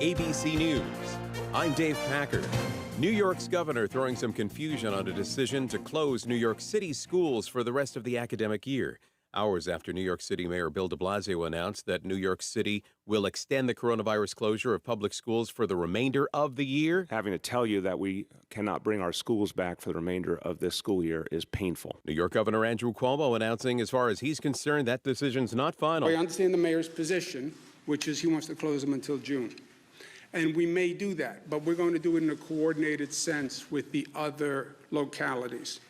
ABC News. I'm Dave Packer. New York's governor throwing some confusion on a decision to close New York City schools for the rest of the academic year. Hours after New York City Mayor Bill de Blasio announced that New York City will extend the coronavirus closure of public schools for the remainder of the year. Having to tell you that we cannot bring our schools back for the remainder of this school year is painful. New York Governor Andrew Cuomo announcing, as far as he's concerned, that decision's not final. I understand the mayor's position, which is he wants to close them until June. And we may do that, but we're going to do it in a coordinated sense with the other localities.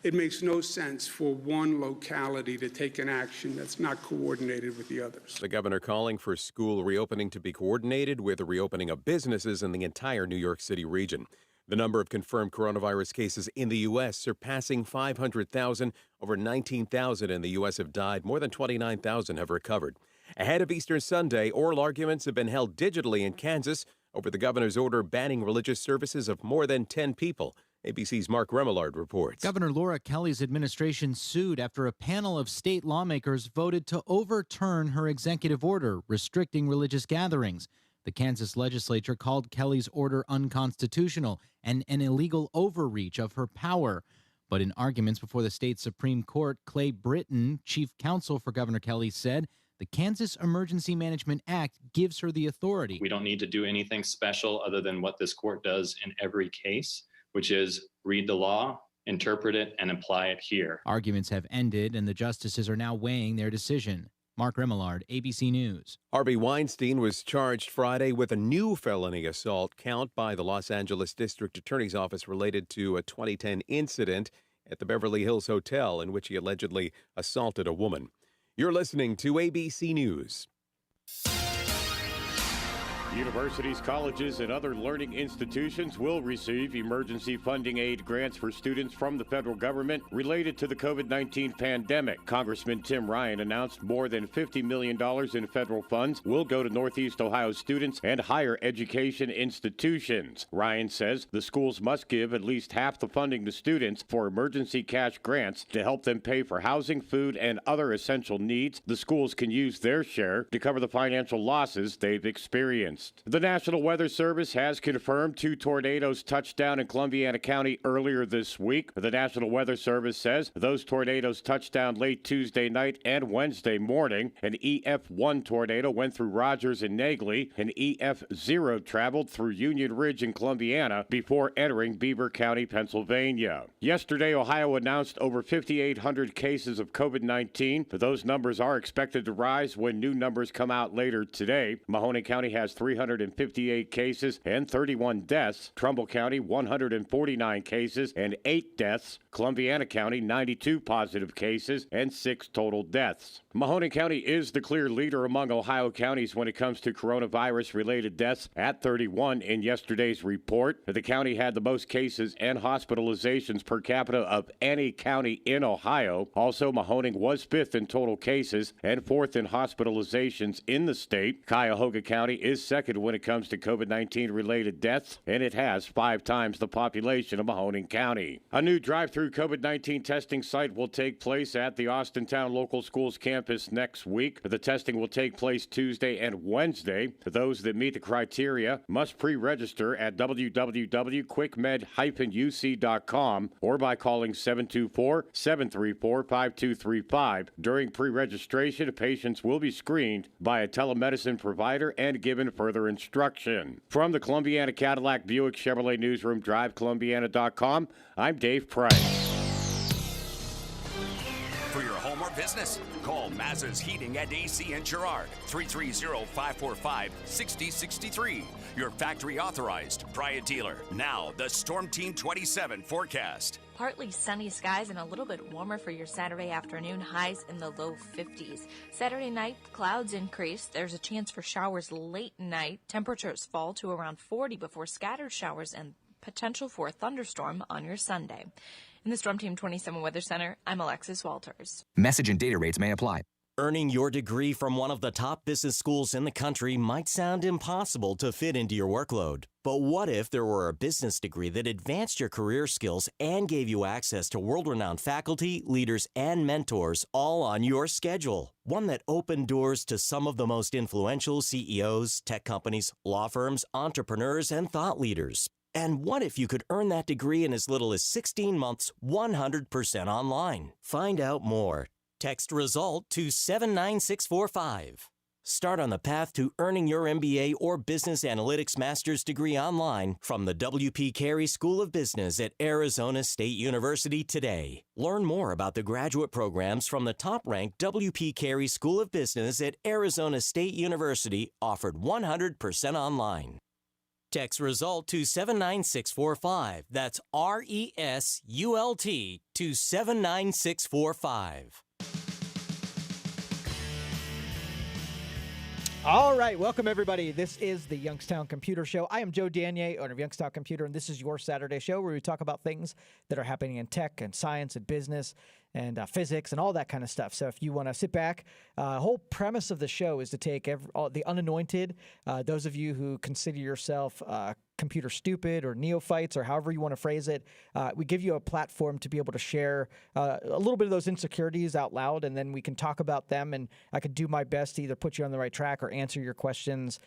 It makes no sense for one locality to take an action that's not coordinated with the others. The governor calling for school reopening to be coordinated with the reopening of businesses in the entire New York City region. The number of confirmed coronavirus cases in the U.S. surpassing 500,000. Over 19,000 in the U.S. have died. More than 29,000 have recovered. Ahead of Easter Sunday, oral arguments have been held digitally in Kansas over the governor's order banning religious services of more than 10 people. ABC's Mark Remillard reports. Governor Laura Kelly's administration sued after a panel of state lawmakers voted to overturn her executive order restricting religious gatherings. The Kansas legislature called Kelly's order unconstitutional and an illegal overreach of her power. But in arguments before the state Supreme Court, Clay Britton, chief counsel for Governor Kelly, said the Kansas Emergency Management Act gives her the authority. We don't need to do anything special other than what this court does in every case, which is read the law, interpret it, and apply it here. Arguments have ended, and the justices are now weighing their decision. Mark Remillard, ABC News. Harvey Weinstein was charged Friday with a new felony assault count by the Los Angeles District Attorney's Office related to a 2010 incident at the Beverly Hills Hotel in which he allegedly assaulted a woman. You're listening to ABC News. Universities, colleges, and other learning institutions will receive emergency funding aid grants for students from the federal government related to the COVID-19 pandemic. Congressman Tim Ryan announced more than $50 million in federal funds will go to Northeast Ohio students and higher education institutions. Ryan says the schools must give at least half the funding to students for emergency cash grants to help them pay for housing, food, and other essential needs. The schools can use their share to cover the financial losses they've experienced. The National Weather Service has confirmed 2 tornadoes touched down in Columbiana County earlier this week. The National Weather Service says those tornadoes touched down late Tuesday night and Wednesday morning. An EF1 tornado went through Rogers and Negley. An EF0 traveled through Union Ridge in Columbiana before entering Beaver County, Pennsylvania. Yesterday, Ohio announced over 5,800 cases of COVID-19. Those numbers are expected to rise when new numbers come out later today. Mahoning County has 358 cases and 31 deaths. Trumbull County, 149 cases and 8 deaths. Columbiana County, 92 positive cases and 6 total deaths. Mahoning County is the clear leader among Ohio counties when it comes to coronavirus-related deaths at 31 in yesterday's report. The county had the most cases and hospitalizations per capita of any county in Ohio. Also, Mahoning was 5th in total cases and 4th in hospitalizations in the state. Cuyahoga County is 2nd when it comes to COVID-19 related deaths, and it has 5 times the population of Mahoning County. A new drive-through COVID-19 testing site will take place at the Austintown Local Schools campus next week. The testing will take place Tuesday and Wednesday. Those that meet the criteria must pre-register at www.quickmed-uc.com or by calling 724-734-5235. During pre-registration, patients will be screened by a telemedicine provider and given further instruction. From the Columbiana Cadillac Buick Chevrolet Newsroom, drivecolumbiana.com, I'm Dave Price. For your home or business, call Mazza's Heating and AC in Girard, 330-545-6063. Your factory authorized Bryant dealer. Now, the Storm Team 27 forecast. Partly sunny skies and a little bit warmer for your Saturday afternoon, highs in the low 50s. Saturday night, clouds increase. There's a chance for showers late night. Temperatures fall to around 40 before scattered showers and potential for a thunderstorm on your Sunday. In the Storm Team 27 Weather Center, I'm Alexis Walters. Message and data rates may apply. Earning your degree from one of the top business schools in the country might sound impossible to fit into your workload. But what if there were a business degree that advanced your career skills and gave you access to world-renowned faculty, leaders, and mentors all on your schedule? One that opened doors to some of the most influential CEOs, tech companies, law firms, entrepreneurs, and thought leaders. And what if you could earn that degree in as little as 16 months, 100% online? Find out more. Text RESULT to 79645. Start on the path to earning your MBA or Business Analytics Master's degree online from the W.P. Carey School of Business at Arizona State University today. Learn more about the graduate programs from the top-ranked W.P. Carey School of Business at Arizona State University, offered 100% online. Text RESULT to 79645. That's RESULT to 79645. All right, welcome everybody. This is the Youngstown Computer Show. I am Joe Danier, owner of Youngstown Computer, and this is your Saturday show where we talk about things that are happening in tech and science and business and physics and all that kind of stuff. So if you want to sit back, whole premise of the show is to take all the unanointed, those of you who consider yourself computer stupid or neophytes or however you want to phrase it, we give you a platform to be able to share a little bit of those insecurities out loud, and then we can talk about them, and I can do my best to either put you on the right track or answer your questions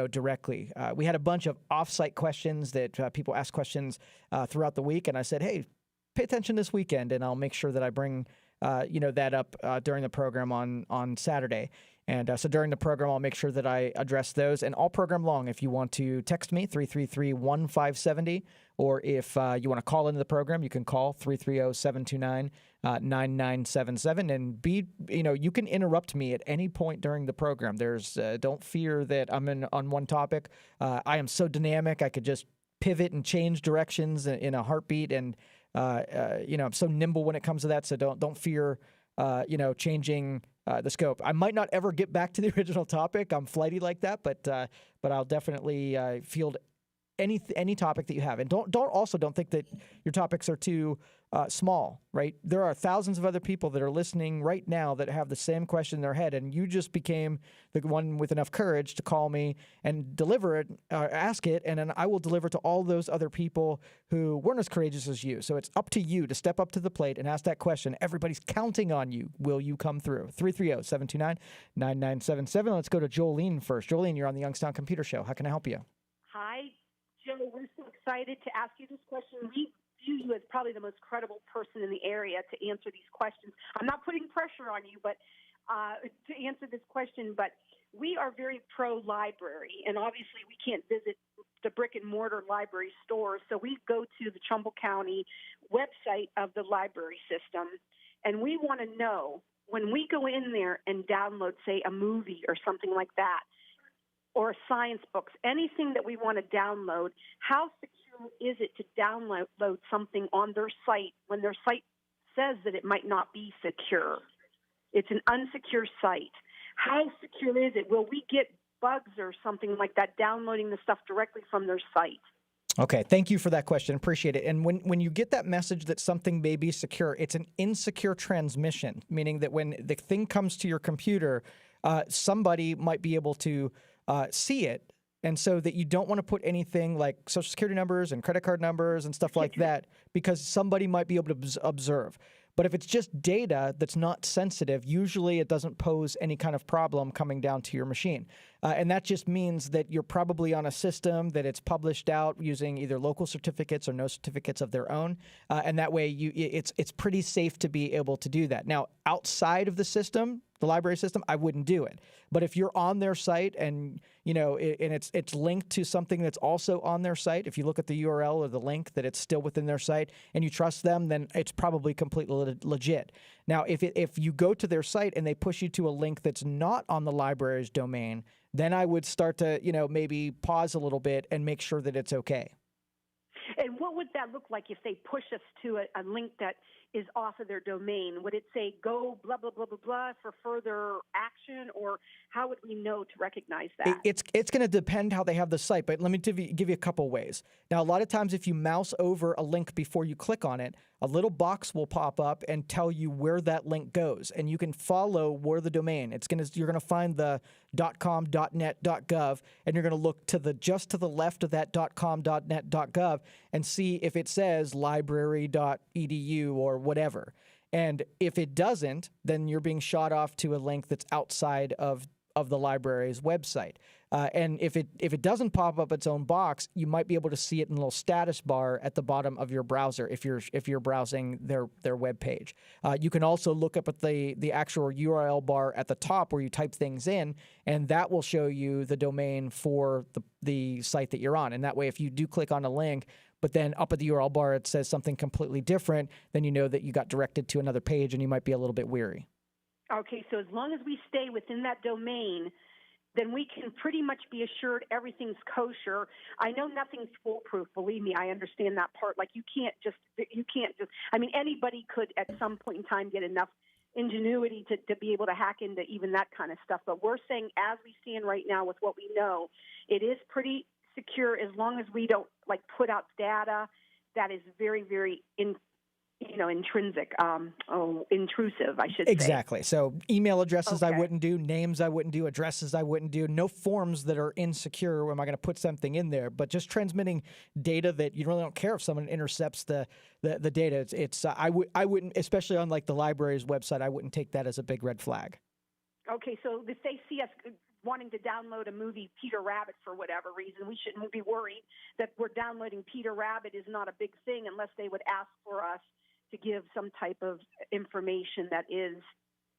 directly. We had a bunch of off-site questions that people asked questions throughout the week, and I said, hey, pay attention this weekend, and I'll make sure that I bring that up during the program on Saturday. And so during the program, I'll make sure that I address those. And all program long, if you want to text me, 333-1570, or if you want to call into the program, you can call 330-729-9977. And you can interrupt me at any point during the program. Don't fear that I'm on one topic. I am so dynamic, I could just pivot and change directions in a heartbeat. And I'm so nimble when it comes to that. So don't fear, changing the scope. I might not ever get back to the original topic. I'm flighty like that, but I'll definitely field any topic that you have. And don't think that your topics are too small, right? There are thousands of other people that are listening right now that have the same question in their head, and you just became the one with enough courage to call me and deliver it, ask it, and then I will deliver to all those other people who weren't as courageous as you. So it's up to you to step up to the plate and ask that question. Everybody's counting on you. Will you come through? 330-729-9977. Let's go to Jolene first. Jolene, you're on the Youngstown Computer Show. How can I help you? Hi, Joe. We're so excited to ask you this question. We view you as probably the most credible person in the area to answer these questions. I'm not putting pressure on you, but to answer this question, but we are very pro-library, and obviously we can't visit the brick-and-mortar library stores, so we go to the Trumbull County website of the library system, and we want to know, when we go in there and download, say, a movie or something like that, or science books, anything that we want to download, how secure is it to download something on their site when their site says that it might not be secure? It's an unsecure site. How secure is it? Will we get bugs or something like that downloading the stuff directly from their site? Okay, thank you for that question. Appreciate it. And when you get that message that something may be secure, it's an insecure transmission, meaning that when the thing comes to your computer, somebody might be able to see it, and so that you don't want to put anything like social security numbers and credit card numbers and stuff like that, because somebody might be able to observe. But if it's just data that's not sensitive, usually it doesn't pose any kind of problem coming down to your machine. And that just means that you're probably on a system that it's published out using either local certificates or no certificates of their own. And that way it's pretty safe to be able to do that. Now, outside of the system, the library system, I wouldn't do it. But if you're on their site and it's linked to something that's also on their site, if you look at the URL or the link that it's still within their site and you trust them, then it's probably completely legit. Now, if you go to their site and they push you to a link that's not on the library's domain, then I would start to, maybe pause a little bit and make sure that it's okay. And what would that look like if they push us to a link that is off of their domain? Would it say go blah, blah, blah, blah, blah for further action, or how would we know to recognize that? It's going to depend how they have the site, but let me give you a couple ways. Now, a lot of times if you mouse over a link before you click on it, a little box will pop up and tell you where that link goes, and you can follow where the domain. You're gonna find the .com, .net, .gov, and you're gonna look just to the left of that .com, .net, .gov, and see if it says library.edu or whatever. And if it doesn't, then you're being shot off to a link that's outside of the library's website. And if it doesn't pop up its own box, you might be able to see it in a little status bar at the bottom of your browser if you're browsing their web page. You can also look up at the actual URL bar at the top where you type things in, and that will show you the domain for the site that you're on. And that way, if you do click on a link, but then up at the URL bar it says something completely different, then you know that you got directed to another page and you might be a little bit weary. Okay, so as long as we stay within that domain, then we can pretty much be assured everything's kosher. I know nothing's foolproof. Believe me, I understand that part. Like you can't just, I mean, anybody could at some point in time get enough ingenuity to be able to hack into even that kind of stuff. But we're saying as we stand right now with what we know, it is pretty secure as long as we don't like put out data that is very, very intrusive, I should say. Exactly. So email addresses Okay. I wouldn't do, names I wouldn't do, addresses I wouldn't do, no forms that are insecure. Am I going to put something in there? But just transmitting data that you really don't care if someone intercepts the data. I wouldn't, especially on like the library's website, I wouldn't take that as a big red flag. Okay, so if they see us wanting to download a movie, Peter Rabbit, for whatever reason, we shouldn't be worried that we're downloading Peter Rabbit is not a big thing unless they would ask for us to give some type of information that is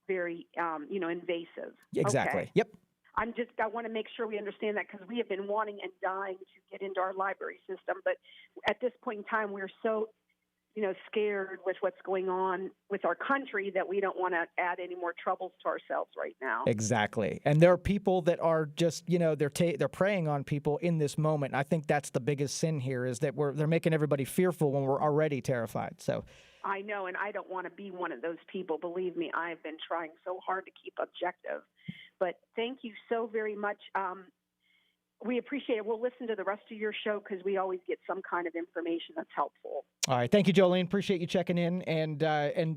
very, invasive. Exactly. Okay. Yep. I want to make sure we understand that because we have been wanting and dying to get into our library system. But at this point in time, we're so, scared with what's going on with our country that we don't want to add any more troubles to ourselves right now. Exactly. And there are people that are just, they're preying on people in this moment. And I think that's the biggest sin here is that they're making everybody fearful when we're already terrified. So I know, and I don't want to be one of those people. Believe me, I've been trying so hard to keep objective. But thank you so very much. We appreciate it. We'll listen to the rest of your show because we always get some kind of information that's helpful. all right. Thank you, Jolene. Appreciate you checking in, and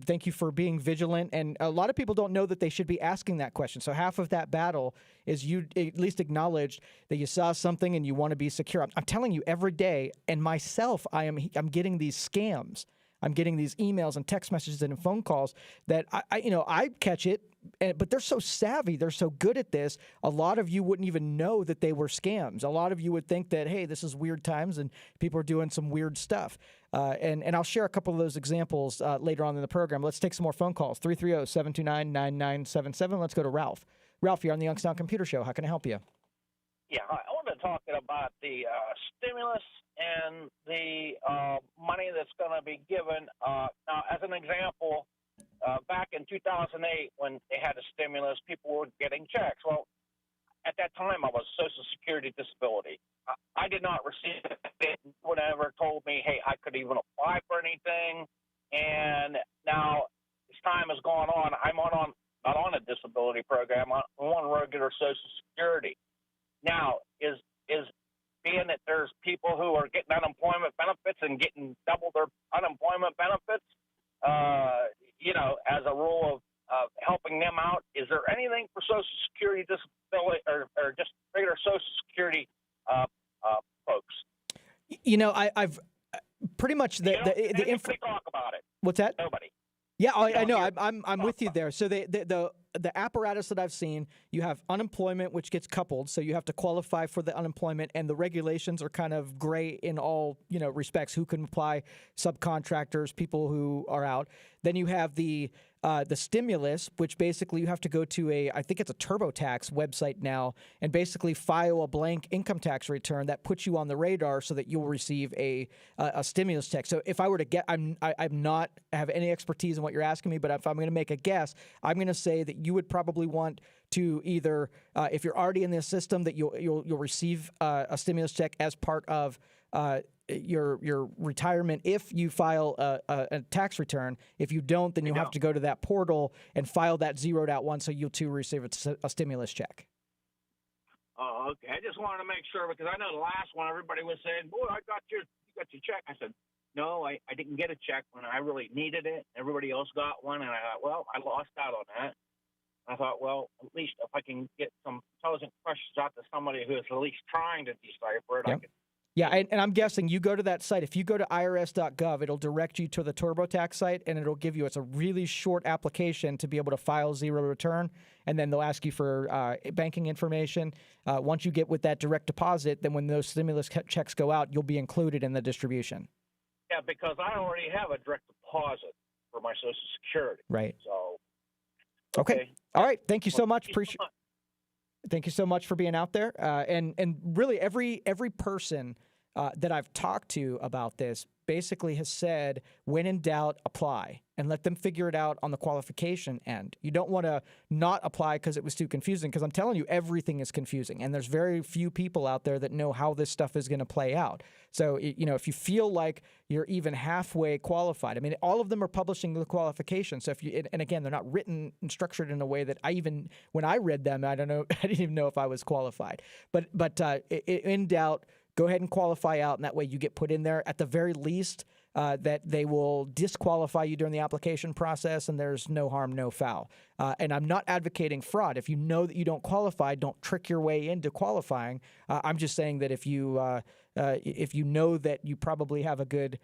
thank you for being vigilant. And a lot of people don't know that they should be asking that question. So half of that battle is you at least acknowledged that you saw something and you want to be secure. I'm telling you every day, and myself, I'm getting these scams. I'm getting these emails and text messages and phone calls that I catch it, but they're so savvy. They're so good at this. A lot of you wouldn't even know that they were scams. A lot of you would think that, hey, this is weird times and people are doing some weird stuff. And I'll share a couple of those examples later on in the program. Let's take some more phone calls. 330-729-9977. Let's go to Ralph. Ralph, you're on the Youngstown Computer Show. How can I help you? Yeah, I want to talk about the stimulus and the money that's going to be given. Now, as an example, back in 2008 when they had a stimulus, people were getting checks. Well, at that time, I was Social Security disability. I did not receive it. No one ever told me, hey, I could even apply for anything. And now, as time has gone on, I'm not on a disability program. I'm on regular Social Security. Now, is being that there's people who are getting unemployment benefits and getting double their unemployment benefits, as a rule of helping them out, is there anything for Social Security disability or just regular Social Security folks? I've pretty much the talk about it. What's that? Nobody. Yeah, I know. I'm with you there. So the apparatus that I've seen, you have unemployment, which gets coupled, so you have to qualify for the unemployment, and the regulations are kind of gray in all respects. Who can apply? Subcontractors, people who are out. Then you have the stimulus, which basically you have to go to I think it's a TurboTax website now, and basically file a blank income tax return that puts you on the radar so that you'll receive a stimulus check. So if I were to get, I'm not have any expertise in what you're asking me, but if I'm going to make a guess, I'm going to say that you would probably want to either, if you're already in the system, that you'll receive a stimulus check as part of your retirement if you file a tax return. If you don't, then you'll have to go to that portal and file that zeroed out one, so you'll too receive a stimulus check. Oh, okay. I just wanted to make sure because I know the last one everybody was saying, "Boy, you got your check." I said, no, I didn't get a check when I really needed it. Everybody else got one, and I thought, well, I lost out on that. I thought, well, at least if I can get some intelligent questions out to somebody who is at least trying to decipher it, I can. Yeah, and I'm guessing you go to that site. If you go to irs.gov, it'll direct you to the TurboTax site, and it'll give you, it's a really short application to be able to file zero return, and then they'll ask you for banking information. Once you get with that direct deposit, then when those stimulus checks go out, you'll be included in the distribution. Yeah, because I already have a direct deposit for my Social Security. Right. So. Okay. All right. Thank you so much. Thank you so much for being out there. And really, every person that I've talked to about this basically has said, when in doubt, apply and let them figure it out on the qualification end. You don't want to not apply because it was too confusing, because I'm telling you, everything is confusing, and there's very few people out there that know how this stuff is going to play out. So, if you feel like you're even halfway qualified, I mean, all of them are publishing the qualification. So and again, they're not written and structured in a way that when I read them, I don't know, I didn't even know if I was qualified. But in doubt, go ahead and qualify out, and that way you get put in there. At the very least, that they will disqualify you during the application process, and there's no harm, no foul. And I'm not advocating fraud. If you know that you don't qualify, don't trick your way into qualifying. I'm just saying that if you know that you probably have a good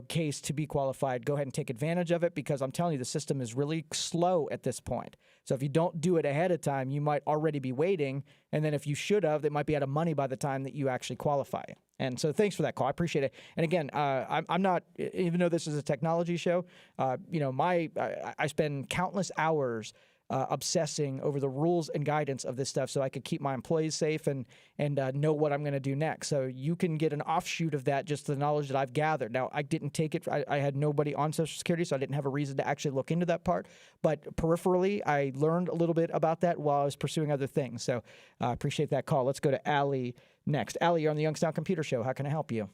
case to be qualified, go ahead and take advantage of it, because I'm telling you, the system is really slow at this point. So if you don't do it ahead of time, you might already be waiting. And then if you should have, they might be out of money by the time that you actually qualify. And so thanks for that call. I appreciate it. And again, I'm not, even though this is a technology show, I spend countless hours obsessing over the rules and guidance of this stuff so I could keep my employees safe and know what I'm going to do next. So you can get an offshoot of that, just the knowledge that I've gathered. Now, I didn't take it. I had nobody on Social Security, so I didn't have a reason to actually look into that part. But peripherally, I learned a little bit about that while I was pursuing other things. So I appreciate that call. Let's go to Allie next. Allie, you're on the Youngstown Computer Show. How can I help you?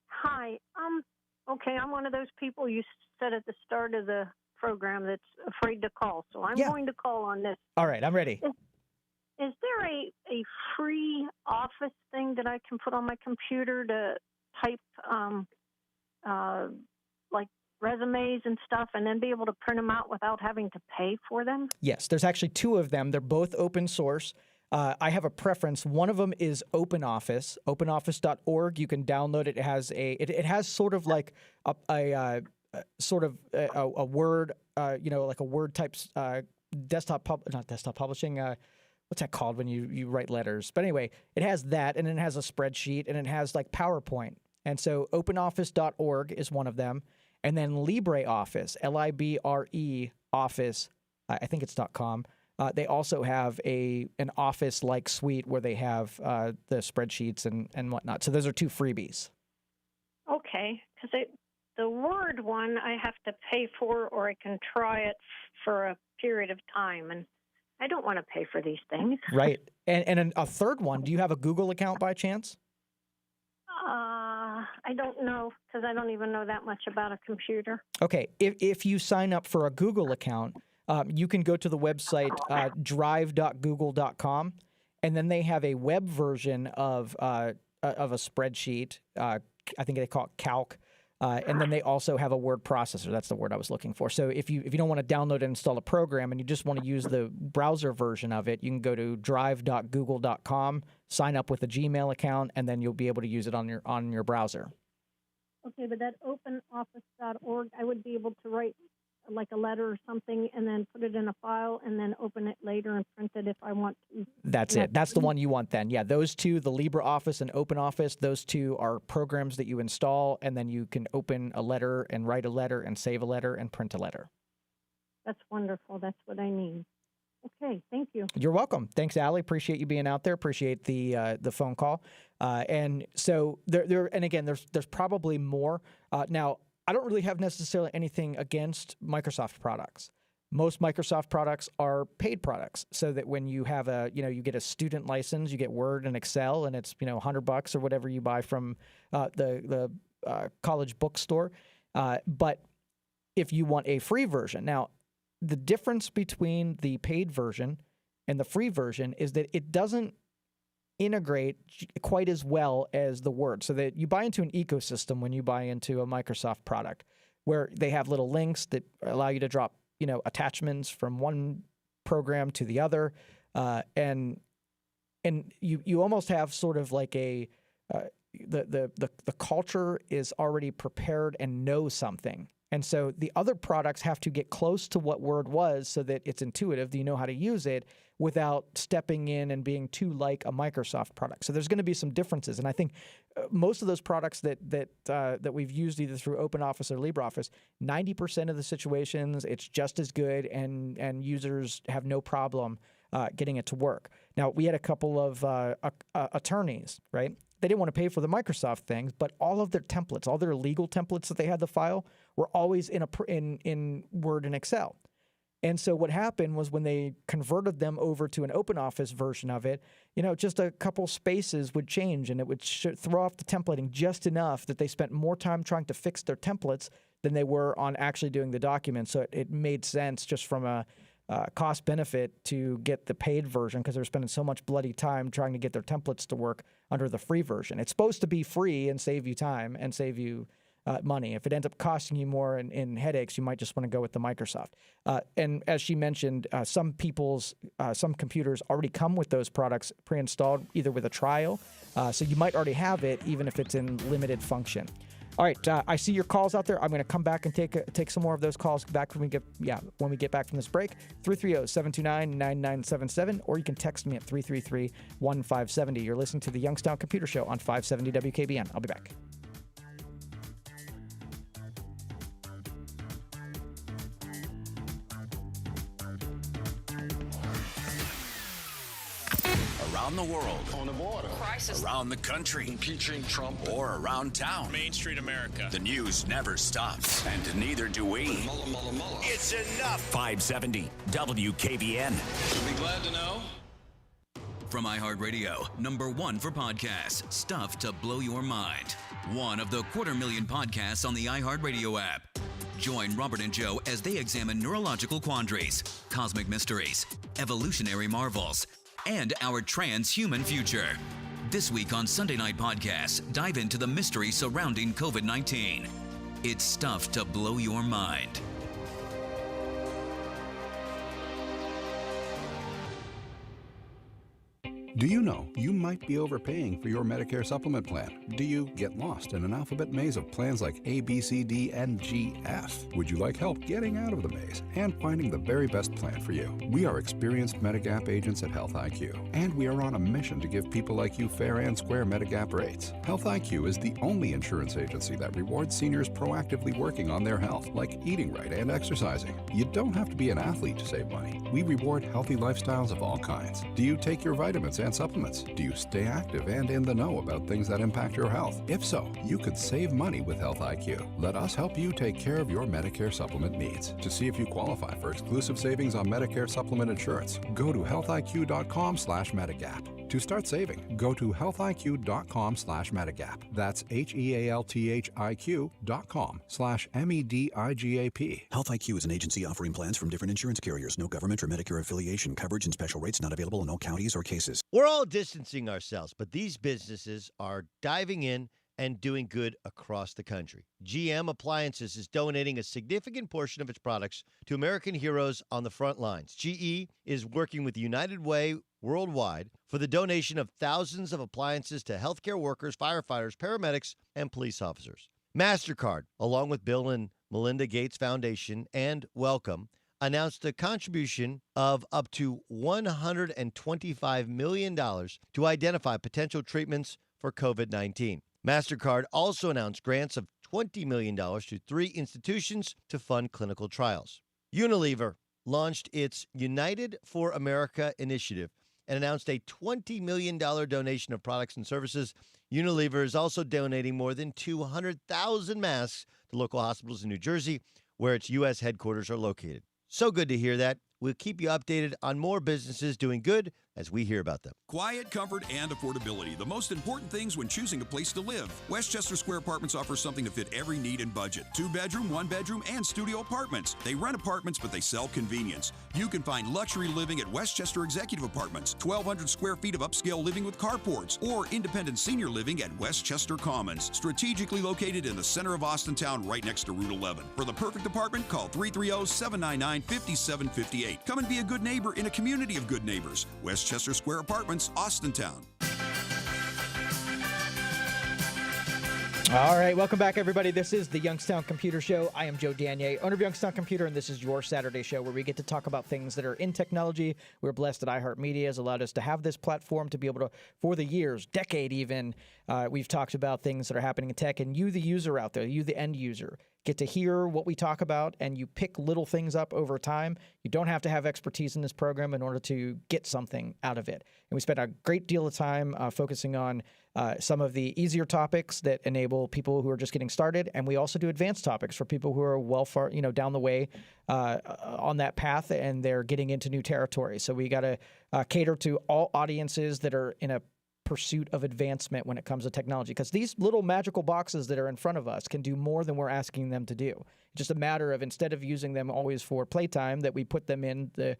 Hi. Okay, I'm one of those people you said at the start of the program that's afraid to call, so I'm going to call on this. All right, I'm ready. Is there a free Office thing that I can put on my computer to type like resumes and stuff, and then be able to print them out without having to pay for them? Yes, there's actually two of them. They're both open source. I have a preference. One of them is OpenOffice, openoffice.org. You can download it. It has sort of like a Word, like a Word type not desktop publishing. What's that called when you write letters? But anyway, it has that, and then it has a spreadsheet, and it has like PowerPoint. And so openoffice.org is one of them. And then LibreOffice, Libre Office, I think it's .com. They also have an Office-like suite where they have the spreadsheets and whatnot. So those are two freebies. Okay, because the Word one I have to pay for, or I can try it for a period of time, and I don't want to pay for these things. Right. And a third one, do you have a Google account by chance? I don't know, because I don't even know that much about a computer. Okay. If you sign up for a Google account, you can go to the website drive.google.com, and then they have a web version of a spreadsheet. I think they call it Calc. And then they also have a word processor. That's the word I was looking for. So if you don't want to download and install a program and you just want to use the browser version of it, you can go to drive.google.com, sign up with a Gmail account, and then you'll be able to use it on your browser. Okay, but that openoffice.org, I would be able to write like a letter or something and then put it in a file and then open it later and print it if I want to. That's it. That's the one you want then. Yeah, those two, the LibreOffice and OpenOffice, those two are programs that you install, and then you can open a letter and write a letter and save a letter and print a letter. That's wonderful. That's what I need. Okay, thank you. You're welcome. Thanks, Allie. Appreciate you being out there. Appreciate the phone call. And so there's probably more. Now, I don't really have necessarily anything against Microsoft products. Most Microsoft products are paid products, so that when you have you get a student license, you get Word and Excel, and it's $100 or whatever you buy from the college bookstore. But if you want a free version, now the difference between the paid version and the free version is that it doesn't integrate quite as well as the Word. So that you buy into an ecosystem when you buy into a Microsoft product, where they have little links that allow you to drop, attachments from one program to the other, and you almost have sort of like the culture is already prepared and knows something. And so the other products have to get close to what Word was so that it's intuitive, that you know how to use it without stepping in and being too like a Microsoft product. So there's going to be some differences. And I think most of those products that we've used either through OpenOffice or LibreOffice, 90% of the situations, it's just as good and users have no problem getting it to work. Now, we had a couple of attorneys, right? They didn't want to pay for the Microsoft things, but all of their templates, all their legal templates that they had to file were always in Word and Excel. And so what happened was when they converted them over to an OpenOffice version of it, just a couple spaces would change and it would throw off the templating just enough that they spent more time trying to fix their templates than they were on actually doing the document. So it made sense just from a cost benefit to get the paid version because they're spending so much bloody time trying to get their templates to work under the free version. It's supposed to be free and save you time and save you money. If it ends up costing you more in headaches, you might just want to go with the Microsoft. And as she mentioned, some computers already come with those products pre-installed, either with a trial. So you might already have it, even if it's in limited function. All right, I see your calls out there. I'm going to come back and take some more of those calls back when we get back from this break. 330-729-9977, or you can text me at 333-1570. You're listening to the Youngstown Computer Show on 570 WKBN. I'll be back. Around the world, on the border, crisis, around the country, impeaching Trump, or around town, Main Street America. The news never stops, and neither do we. Mulla. It's enough. 570 WKBN. You'll be glad to know. From iHeartRadio, #1 for podcasts, stuff to blow your mind. One of the 250,000 podcasts on the iHeartRadio app. Join Robert and Joe as they examine neurological quandaries, cosmic mysteries, evolutionary marvels, and our transhuman future. This week on Sunday Night Podcasts, dive into the mystery surrounding COVID-19. It's stuff to blow your mind. Do you know you might be overpaying for your Medicare supplement plan? Do you get lost in an alphabet maze of plans like A, B, C, D, and G, F? Would you like help getting out of the maze and finding the very best plan for you? We are experienced Medigap agents at Health IQ, and we are on a mission to give people like you fair and square Medigap rates. Health IQ is the only insurance agency that rewards seniors proactively working on their health, like eating right and exercising. You don't have to be an athlete to save money. We reward healthy lifestyles of all kinds. Do you take your vitamins and supplements? Do you stay active and in the know about things that impact your health? If so, you could save money with Health IQ. Let us help you take care of your Medicare supplement needs. To see if you qualify for exclusive savings on Medicare supplement insurance, go to healthiq.com/Medigap. To start saving, go to healthiq.com/Medigap. That's HEALTHIQ.com/MEDIGAP. Health IQ is an agency offering plans from different insurance carriers. No government or Medicare affiliation. Coverage and special rates not available in all counties or cases. We're all distancing ourselves, but these businesses are diving in and doing good across the country. GM Appliances is donating a significant portion of its products to American heroes on the front lines. GE is working with United Way worldwide for the donation of thousands of appliances to healthcare workers, firefighters, paramedics, and police officers. MasterCard, along with Bill and Melinda Gates Foundation and Welcome, announced a contribution of up to $125 million to identify potential treatments for COVID-19. MasterCard also announced grants of $20 million to 3 institutions to fund clinical trials. Unilever launched its United for America initiative and announced a $20 million donation of products and services. Unilever is also donating more than 200,000 masks to local hospitals in New Jersey, where its U.S. headquarters are located. So good to hear that. We'll keep you updated on more businesses doing good as we hear about them. Quiet, comfort, and affordability. The most important things when choosing a place to live. Westchester Square Apartments offers something to fit every need and budget. 2-bedroom, 1-bedroom, and studio apartments. They rent apartments, but they sell convenience. You can find luxury living at Westchester Executive Apartments, 1,200 square feet of upscale living with carports, or independent senior living at Westchester Commons, strategically located in the center of Austintown, right next to Route 11. For the perfect apartment, call 330-799-5758. Come and be a good neighbor in a community of good neighbors. Westchester Square Apartments, Austintown. All right, welcome back, everybody. This is the Youngstown Computer Show. I am Joe Danier, owner of Youngstown Computer, and this is your Saturday show where we get to talk about things that are in technology. We're blessed that iHeartMedia has allowed us to have this platform to be able to, for the years, decade even, we've talked about things that are happening in tech, and you, the user out there, you, the end user, get to hear what we talk about, and you pick little things up over time. You don't have to have expertise in this program in order to get something out of it. And we spent a great deal of time focusing on some of the easier topics that enable people who are just getting started, and we also do advanced topics for people who are well far, down the way on that path, and they're getting into new territory. So we got to cater to all audiences that are in a pursuit of advancement when it comes to technology, because these little magical boxes that are in front of us can do more than we're asking them to do. It's just a matter of, instead of using them always for playtime, that we put them in the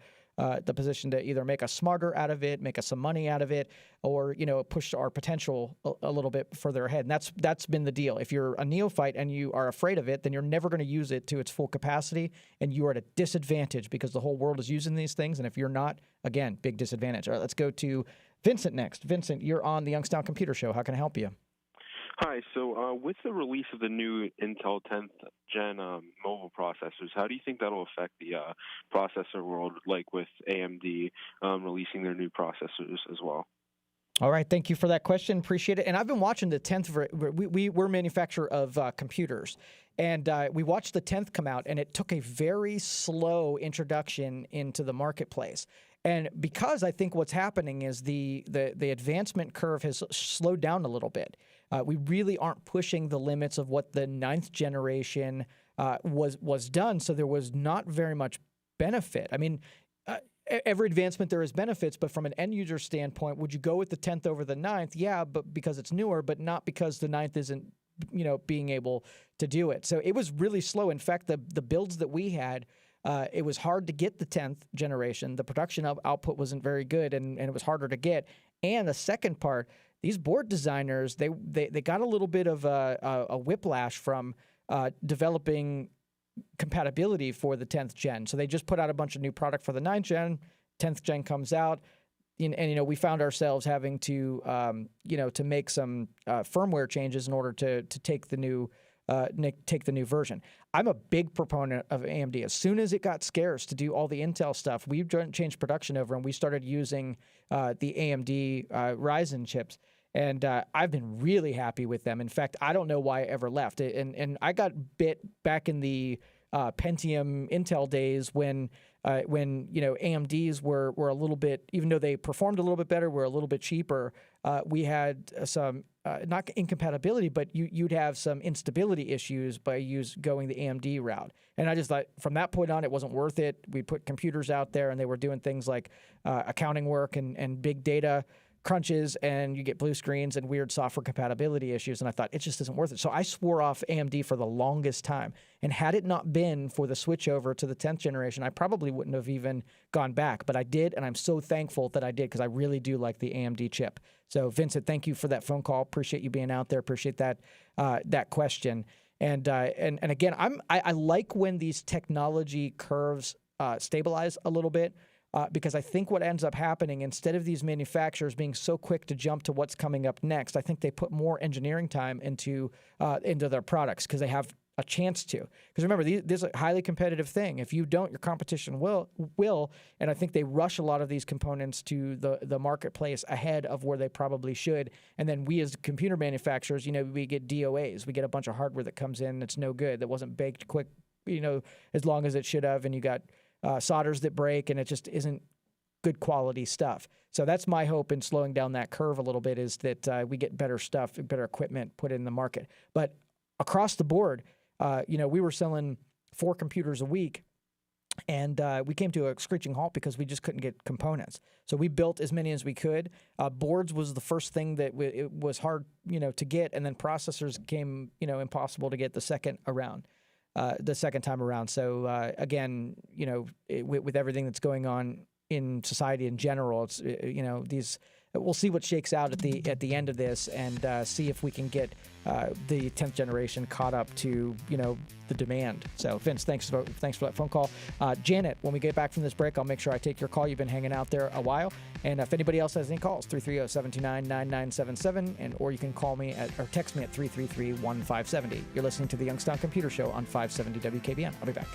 position to either make us smarter out of it, make us some money out of it, or push our potential a little bit further ahead. And that's been the deal. If you're a neophyte and you are afraid of it, then you're never going to use it to its full capacity, and you are at a disadvantage because the whole world is using these things. And if you're not, again, big disadvantage. All right, let's go to Vincent next. Vincent, you're on the Youngstown Computer Show. How can I help you? Hi. So with the release of the new Intel 10th Gen mobile processors, how do you think that'll affect the processor world, like with AMD releasing their new processors as well? All right. Thank you for that question. Appreciate it. And I've been watching the 10th. We're a manufacturer of computers. And we watched the 10th come out, and it took a very slow introduction into the marketplace. And because I think what's happening is the advancement curve has slowed down a little bit. We really aren't pushing the limits of what the 9th generation was done, so there was not very much benefit. I mean, every advancement there is benefits, but from an end user standpoint, would you go with the 10th over the 9th? Yeah, but because it's newer, but not because the 9th isn't being able to do it. So it was really slow. In fact, the builds that we had, it was hard to get the 10th generation. The production output wasn't very good, and it was harder to get. And the second part, these board designers, they got a little bit of a whiplash from developing compatibility for the 10th gen. So they just put out a bunch of new product for the 9th gen. 10th gen comes out, and we found ourselves having to to make some firmware changes in order to take the new version. I'm a big proponent of AMD. As soon as it got scarce to do all the Intel stuff, we changed production over, and we started using the AMD Ryzen chips. And I've been really happy with them. In fact, I don't know why I ever left. And I got bit back in the Pentium Intel days when AMDs were a little bit, even though they performed a little bit better, were a little bit cheaper. We had some not incompatibility, but you'd have some instability issues by going the AMD route. And I just thought from that point on, it wasn't worth it. We put computers out there, and they were doing things like accounting work and big data crunches, and you get blue screens and weird software compatibility issues. And I thought it just isn't worth it. So I swore off AMD for the longest time. And had it not been for the switch over to the 10th generation, I probably wouldn't have even gone back. But I did, and I'm so thankful that I did, because I really do like the AMD chip. So Vincent, thank you for that phone call. Appreciate you being out there. Appreciate that question. And again, I like when these technology curves stabilize a little bit. Because I think what ends up happening, instead of these manufacturers being so quick to jump to what's coming up next, I think they put more engineering time into their products because they have a chance to. Because remember, this is a highly competitive thing. If you don't, your competition will. And I think they rush a lot of these components to the marketplace ahead of where they probably should. And then we as computer manufacturers, we get DOAs. We get a bunch of hardware that comes in that's no good, that wasn't baked quick, as long as it should have, and you got solders that break, and it just isn't good quality stuff. So that's my hope in slowing down that curve a little bit, is that we get better stuff, better equipment put in the market. But across the board, we were selling 4 computers a week And we came to a screeching halt because we just couldn't get components. So we built as many as we could. Boards was the first thing that it was hard, to get, and then processors came, impossible to get the second time around. So again, with everything that's going on in society in general, it's we'll see what shakes out at the end of this, and see if we can get the 10th generation caught up to the demand. So Vince, thanks for that phone call. Janet, when we get back from this break, I'll make sure I take your call. You've been hanging out there a while, and if anybody else has any calls, 330-729-9977, or you can call me or text me at 333-1570. You're listening to the Youngstown Computer Show on 570 WKBN. I'll be back.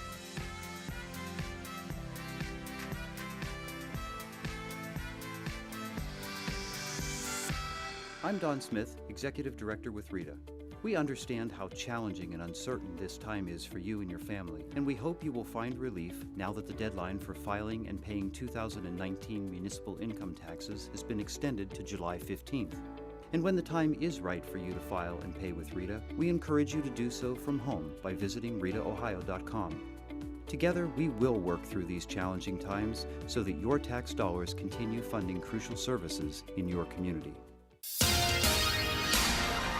I'm Don Smith, Executive Director with RITA. We understand how challenging and uncertain this time is for you and your family, and we hope you will find relief now that the deadline for filing and paying 2019 municipal income taxes has been extended to July 15th. And when the time is right for you to file and pay with RITA, we encourage you to do so from home by visiting ritaohio.com. Together, we will work through these challenging times so that your tax dollars continue funding crucial services in your community.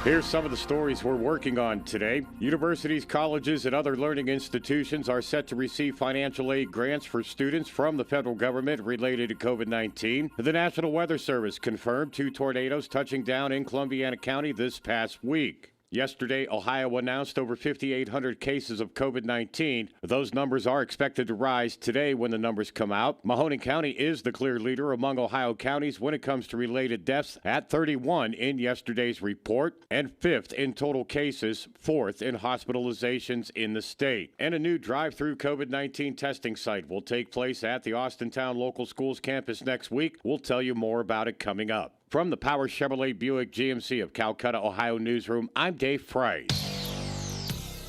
Here's some of the stories we're working on today. Universities, colleges, and other learning institutions are set to receive financial aid grants for students from the federal government related to COVID-19. The National Weather Service confirmed 2 tornadoes touching down in Columbiana County this past week. Yesterday, Ohio announced over 5,800 cases of COVID-19. Those numbers are expected to rise today when the numbers come out. Mahoning County is the clear leader among Ohio counties when it comes to related deaths at 31 in yesterday's report, and 5th in total cases, 4th in hospitalizations in the state. And a new drive-through COVID-19 testing site will take place at the Austintown Local Schools campus next week. We'll tell you more about it coming up. From the Power Chevrolet Buick GMC of Calcutta, Ohio newsroom, I'm Dave Price.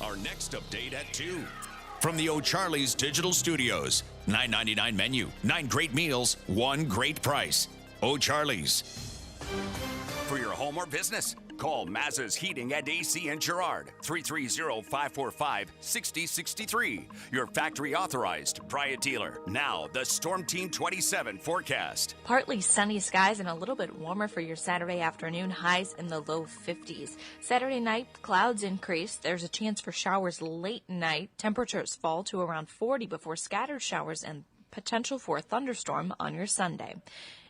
Our next update at 2. From the O'Charley's Digital Studios. $9.99 menu, 9 great meals, 1 great price. O'Charley's. For your home or business, call Mazza's Heating and AC in Girard, 330-545-6063. Your factory authorized Bryant dealer. Now, the Storm Team 27 forecast. Partly sunny skies and a little bit warmer for your Saturday afternoon, highs in the low 50s. Saturday night, clouds increase. There's a chance for showers late night. Temperatures fall to around 40 before scattered showers and potential for a thunderstorm on your Sunday.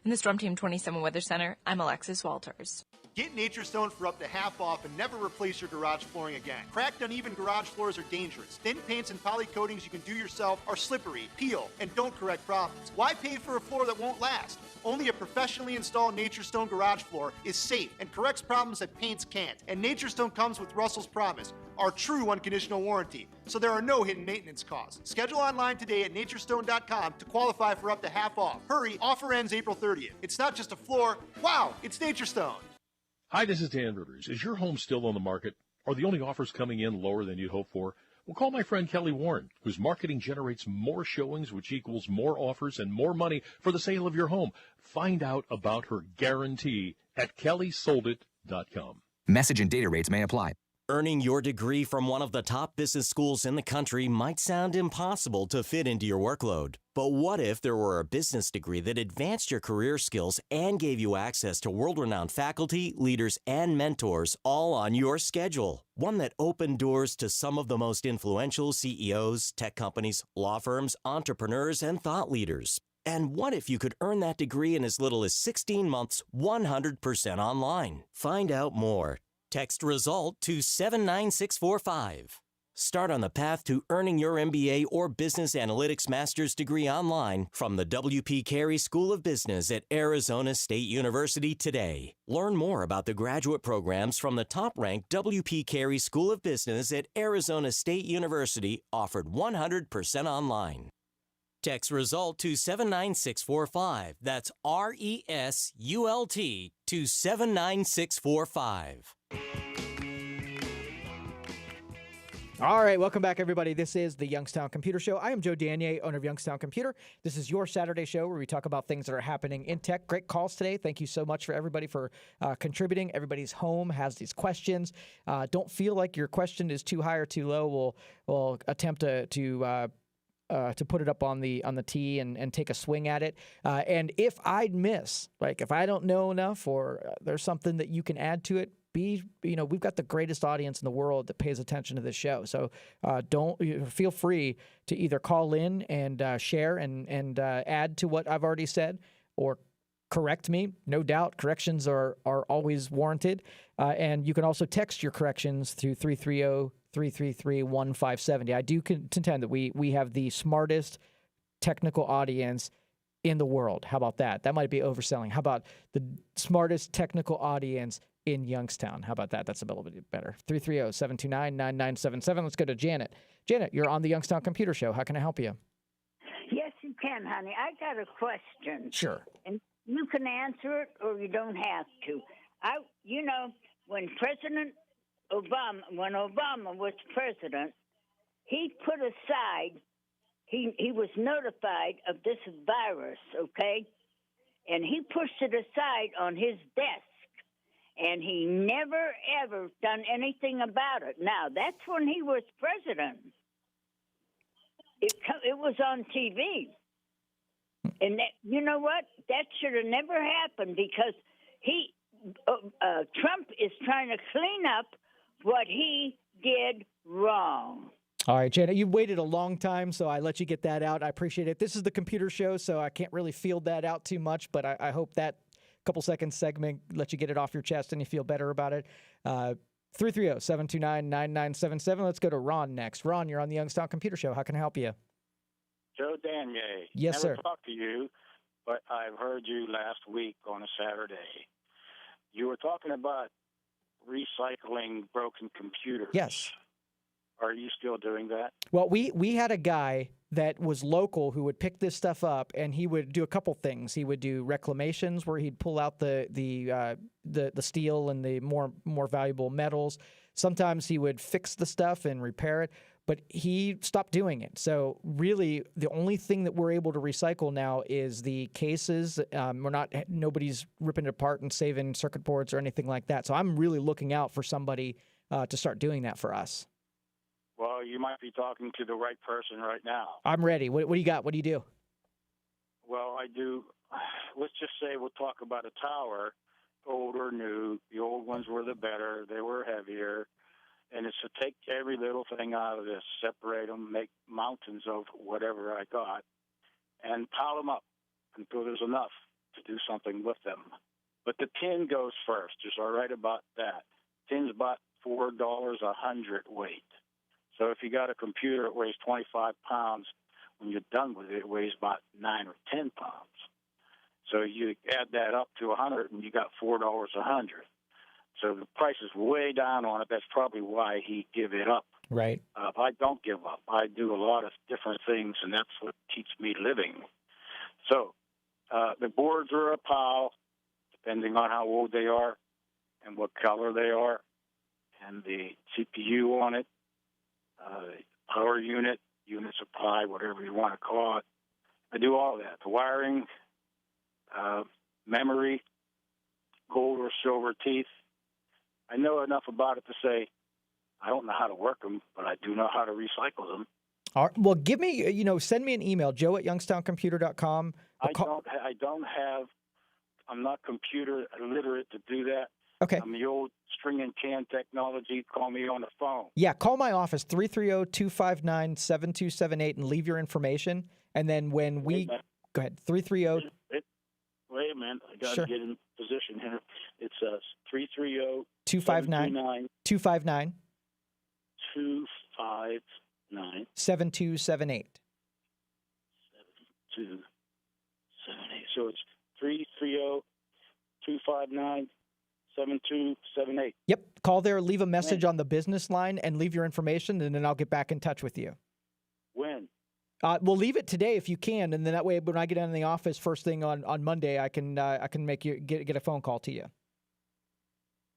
In the Storm Team 27 Weather Center, I'm Alexis Walters. Get Nature Stone for up to half off and never replace your garage flooring again. Cracked, uneven garage floors are dangerous. Thin paints and poly coatings you can do yourself are slippery, peel, and don't correct problems. Why pay for a floor that won't last? Only a professionally installed Nature Stone garage floor is safe and corrects problems that paints can't. And Nature Stone comes with Russell's Promise, our true unconditional warranty, so there are no hidden maintenance costs. Schedule online today at naturestone.com to qualify for up to half off. Hurry, offer ends April 30th. It's not just a floor. Wow, it's Nature Stone. Hi, this is Dan Rivers. Is your home still on the market? Are the only offers coming in lower than you'd hoped for? Well, call my friend Kelly Warren, whose marketing generates more showings, which equals more offers and more money for the sale of your home. Find out about her guarantee at kellysoldit.com. Message and data rates may apply. Earning your degree from one of the top business schools in the country might sound impossible to fit into your workload. But what if there were a business degree that advanced your career skills and gave you access to world-renowned faculty, leaders, and mentors all on your schedule? One that opened doors to some of the most influential CEOs, tech companies, law firms, entrepreneurs, and thought leaders. And what if you could earn that degree in as little as 16 months, 100% online? Find out more. Text RESULT to 79645. Start on the path to earning your MBA or Business Analytics Master's degree online from the W.P. Carey School of Business at Arizona State University today. Learn more about the graduate programs from the top-ranked W.P. Carey School of Business at Arizona State University, offered 100% online. Text RESULT to 79645. That's RESULT to 79645. All right, welcome back, everybody. This is the Youngstown Computer Show. I am Joe Danier, owner of Youngstown Computer. This is your Saturday show where we talk about things that are happening in tech. Great calls today. Thank you so much for everybody for contributing. Everybody's home has these questions. Don't feel like your question is too high or too low. We'll attempt to to put it up on the tee and take a swing at it. And if I miss, like if I don't know enough or there's something that you can add to it, we've got the greatest audience in the world that pays attention to this show. So feel free to either call in and share and add to what I've already said, or correct me. No doubt, corrections are always warranted. And you can also text your corrections through 330-333-1570. I do contend that we have the smartest technical audience in the world. How about that? That might be overselling. How about the smartest technical audience in Youngstown? How about that? That's a little bit better. 330-729-9977. Let's go to Janet. Janet, you're on the Youngstown Computer Show. How can I help you? Yes, you can, honey. I got a question. Sure. And you can answer it or you don't have to. When Obama was president, he put aside, he was notified of this virus, okay? And he pushed it aside on his desk. And he never, ever done anything about it. Now, that's when he was president. It was on TV. And you know what? That should have never happened because Trump is trying to clean up what he did wrong. All right, Janet, you've waited a long time, so I let you get that out. I appreciate it. This is the computer show, so I can't really field that out too much, but I hope that couple seconds segment let you get it off your chest and you feel better about it. 330-729-9977. Let's go to Ron next. Ron, you're on the Youngstown Computer Show. How can I help you? Joe Danier. Yes, Never sir. talked to you, but I've heard you last week on a Saturday. You were talking about recycling broken computers. Yes. Are you still doing that? Well, we had a guy that was local who would pick this stuff up, and he would do a couple things. He would do reclamations where he'd pull out the steel and the more valuable metals. Sometimes he would fix the stuff and repair it, but he stopped doing it. So really, the only thing that we're able to recycle now is the cases. Nobody's ripping it apart and saving circuit boards or anything like that. So I'm really looking out for somebody to start doing that for us. Well, you might be talking to the right person right now. I'm ready. What do you got? What do you do? Well, I do. Let's just say we'll talk about a tower, old or new. The old ones were the better. They were heavier. And it's to take every little thing out of this, separate them, make mountains of whatever I got, and pile them up until there's enough to do something with them. But the tin goes first. Is all right about that. Tin's about $4 a hundred weight. So if you got a computer that weighs 25 pounds, when you're done with it, it weighs about 9 or 10 pounds. So you add that up to 100, and you got $4 a hundred. So the price is way down on it. That's probably why he give it up. Right. I don't give up. I do a lot of different things, and that's what keeps me living. So the boards are a pile, depending on how old they are and what color they are, and the CPU on it. Power unit, supply, whatever you want to call it. I do all that. The wiring, memory, gold or silver teeth. I know enough about it to say I don't know how to work them, but I do know how to recycle them. All right. Well, give me, send me an email, joe@youngstowncomputer.com. I'm not computer literate to do that. Okay. I'm the old string and can technology. Call me on the phone. Yeah, call my office, 330-259-7278, and leave your information. And then when go ahead, 330. Wait a minute. I got to get in position here. It's 330-259. 259. 7278. 7278. So it's 330-259-7278. Yep. Call there, leave a message on the business line, and leave your information, and then I'll get back in touch with you. When? We'll leave it today if you can, and then that way when I get in the office first thing on Monday, I can make you get a phone call to you.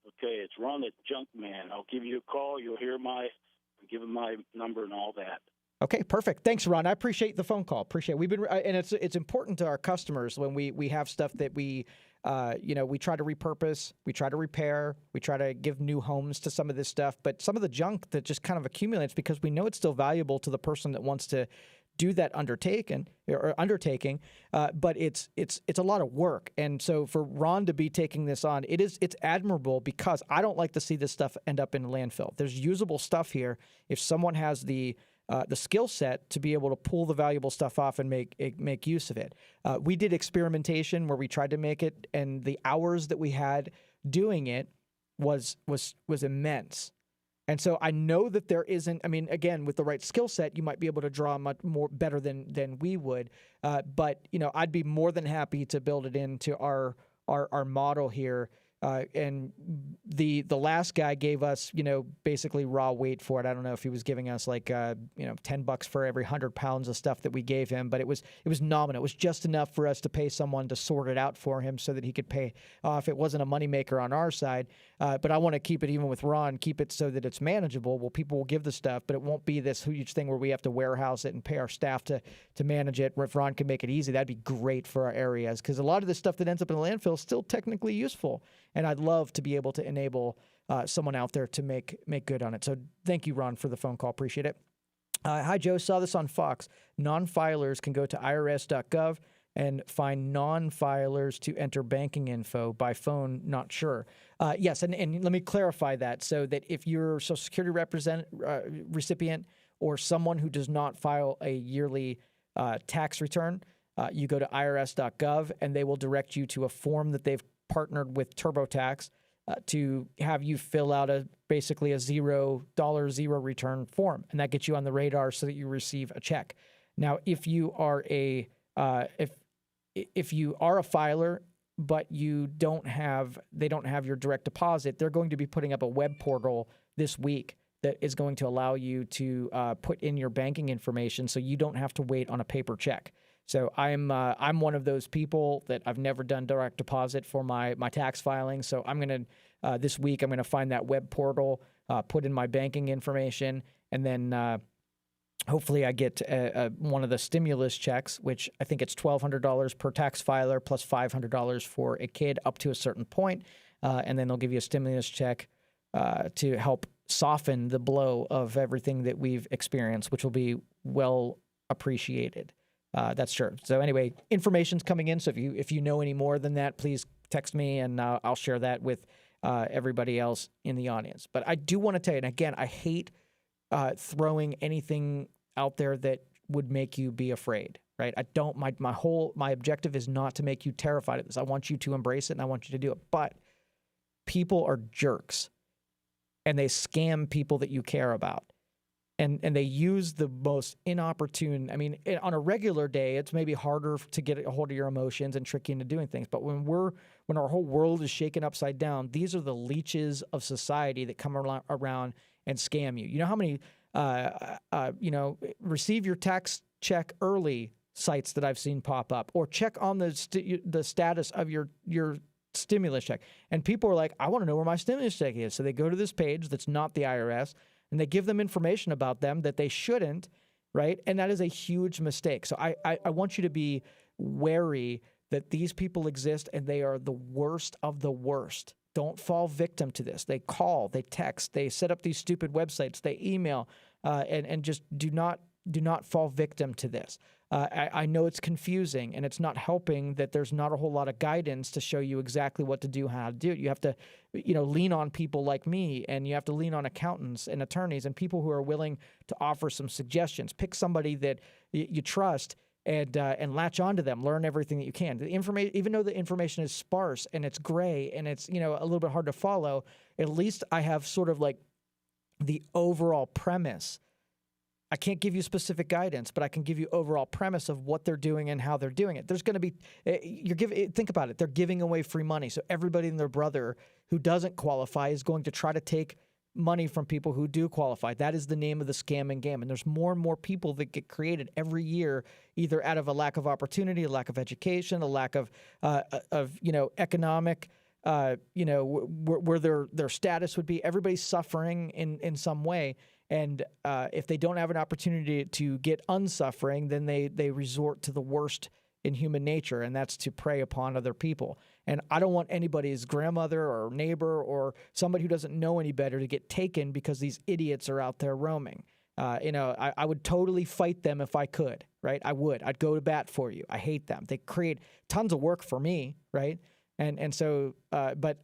Okay, it's Ron at Junkman. I'll give you a call. You'll hear give him my number and all that. Okay, perfect. Thanks, Ron. I appreciate the phone call. Appreciate it. We've been, and it's important to our customers when we have stuff that we try to repurpose, we try to repair, we try to give new homes to some of this stuff. But some of the junk that just kind of accumulates because we know it's still valuable to the person that wants to do that undertaking, but it's a lot of work. And so for Ron to be taking this on, it's admirable, because I don't like to see this stuff end up in landfill. There's usable stuff here if someone has the skill set to be able to pull the valuable stuff off and make use of it. We did experimentation where we tried to make it, and the hours that we had doing it was immense. And so I know that there isn't, I mean, again, with the right skill set, you might be able to draw much more better than we would. But, I'd be more than happy to build it into our model here. And the last guy gave us, basically raw weight for it. I don't know if he was giving us like, $10 for every 100 pounds of stuff that we gave him, but it was nominal. It was just enough for us to pay someone to sort it out for him so that he could pay off. It wasn't a moneymaker on our side, but I want to keep it, even with Ron, keep it so that it's manageable. Well, people will give the stuff, but it won't be this huge thing where we have to warehouse it and pay our staff to manage it. If Ron can make it easy, that'd be great for our areas, because a lot of the stuff that ends up in the landfill is still technically useful. And I'd love to be able to enable someone out there to make good on it. So thank you, Ron, for the phone call. Appreciate it. Hi, Joe. Saw this on Fox. Non-filers can go to irs.gov and find non-filers to enter banking info by phone. Not sure. Yes, and let me clarify that, so that if you're a Social Security recipient or someone who does not file a yearly tax return, you go to irs.gov and they will direct you to a form that they've partnered with TurboTax to have you fill out basically a $0 return form, and that gets you on the radar so that you receive a check. Now, if you are if you are a filer but they don't have your direct deposit, they're going to be putting up a web portal this week that is going to allow you to put in your banking information, so you don't have to wait on a paper check. So I'm one of those people that I've never done direct deposit for my tax filing. So I'm going to this week I'm going to find that web portal, put in my banking information, and then hopefully I get one of the stimulus checks, which I think it's $1,200 per tax filer plus $500 for a kid up to a certain point, and then they'll give you a stimulus check to help soften the blow of everything that we've experienced, which will be well appreciated. That's sure. So anyway, information's coming in. So if you know any more than that, please text me, and I'll share that with everybody else in the audience. But I do want to tell you, and again, I hate throwing anything out there that would make you be afraid. Right? I don't. My objective is not to make you terrified of this. I want you to embrace it, and I want you to do it. But people are jerks, and they scam people that you care about. And they use the most inopportune. I mean, on a regular day, it's maybe harder to get a hold of your emotions and trick you into doing things. But when our whole world is shaken upside down, these are the leeches of society that come around and scam you. You know how many, receive your tax check early sites that I've seen pop up, or check on the status of your stimulus check. And people are like, I want to know where my stimulus check is. So they go to this page that's not the IRS, and they give them information about them that they shouldn't, right? And that is a huge mistake. So I want you to be wary that these people exist, and they are the worst of the worst. Don't fall victim to this. They call, they text, they set up these stupid websites, they email, and just do not fall victim to this. I know it's confusing, and it's not helping that there's not a whole lot of guidance to show you exactly what to do, how to do it. You have to, lean on people like me, and you have to lean on accountants and attorneys and people who are willing to offer some suggestions. Pick somebody that you trust and latch onto them. Learn everything that you can. The information, even though the information is sparse and it's gray and it's a little bit hard to follow, at least I have sort of like the overall premise. I can't give you specific guidance, but I can give you overall premise of what they're doing and how they're doing it. There's going to be, think about it. They're giving away free money. So everybody and their brother who doesn't qualify is going to try to take money from people who do qualify. That is the name of the scamming game. And there's more and more people that get created every year, either out of a lack of opportunity, a lack of education, a lack of economic, where their status would be. Everybody's suffering in some way. And if they don't have an opportunity to get unsuffering, then they resort to the worst in human nature, and that's to prey upon other people. And I don't want anybody's grandmother or neighbor or somebody who doesn't know any better to get taken because these idiots are out there roaming. I would totally fight them if I could. right? I would. I'd go to bat for you. I hate them. They create tons of work for me, right? And so, but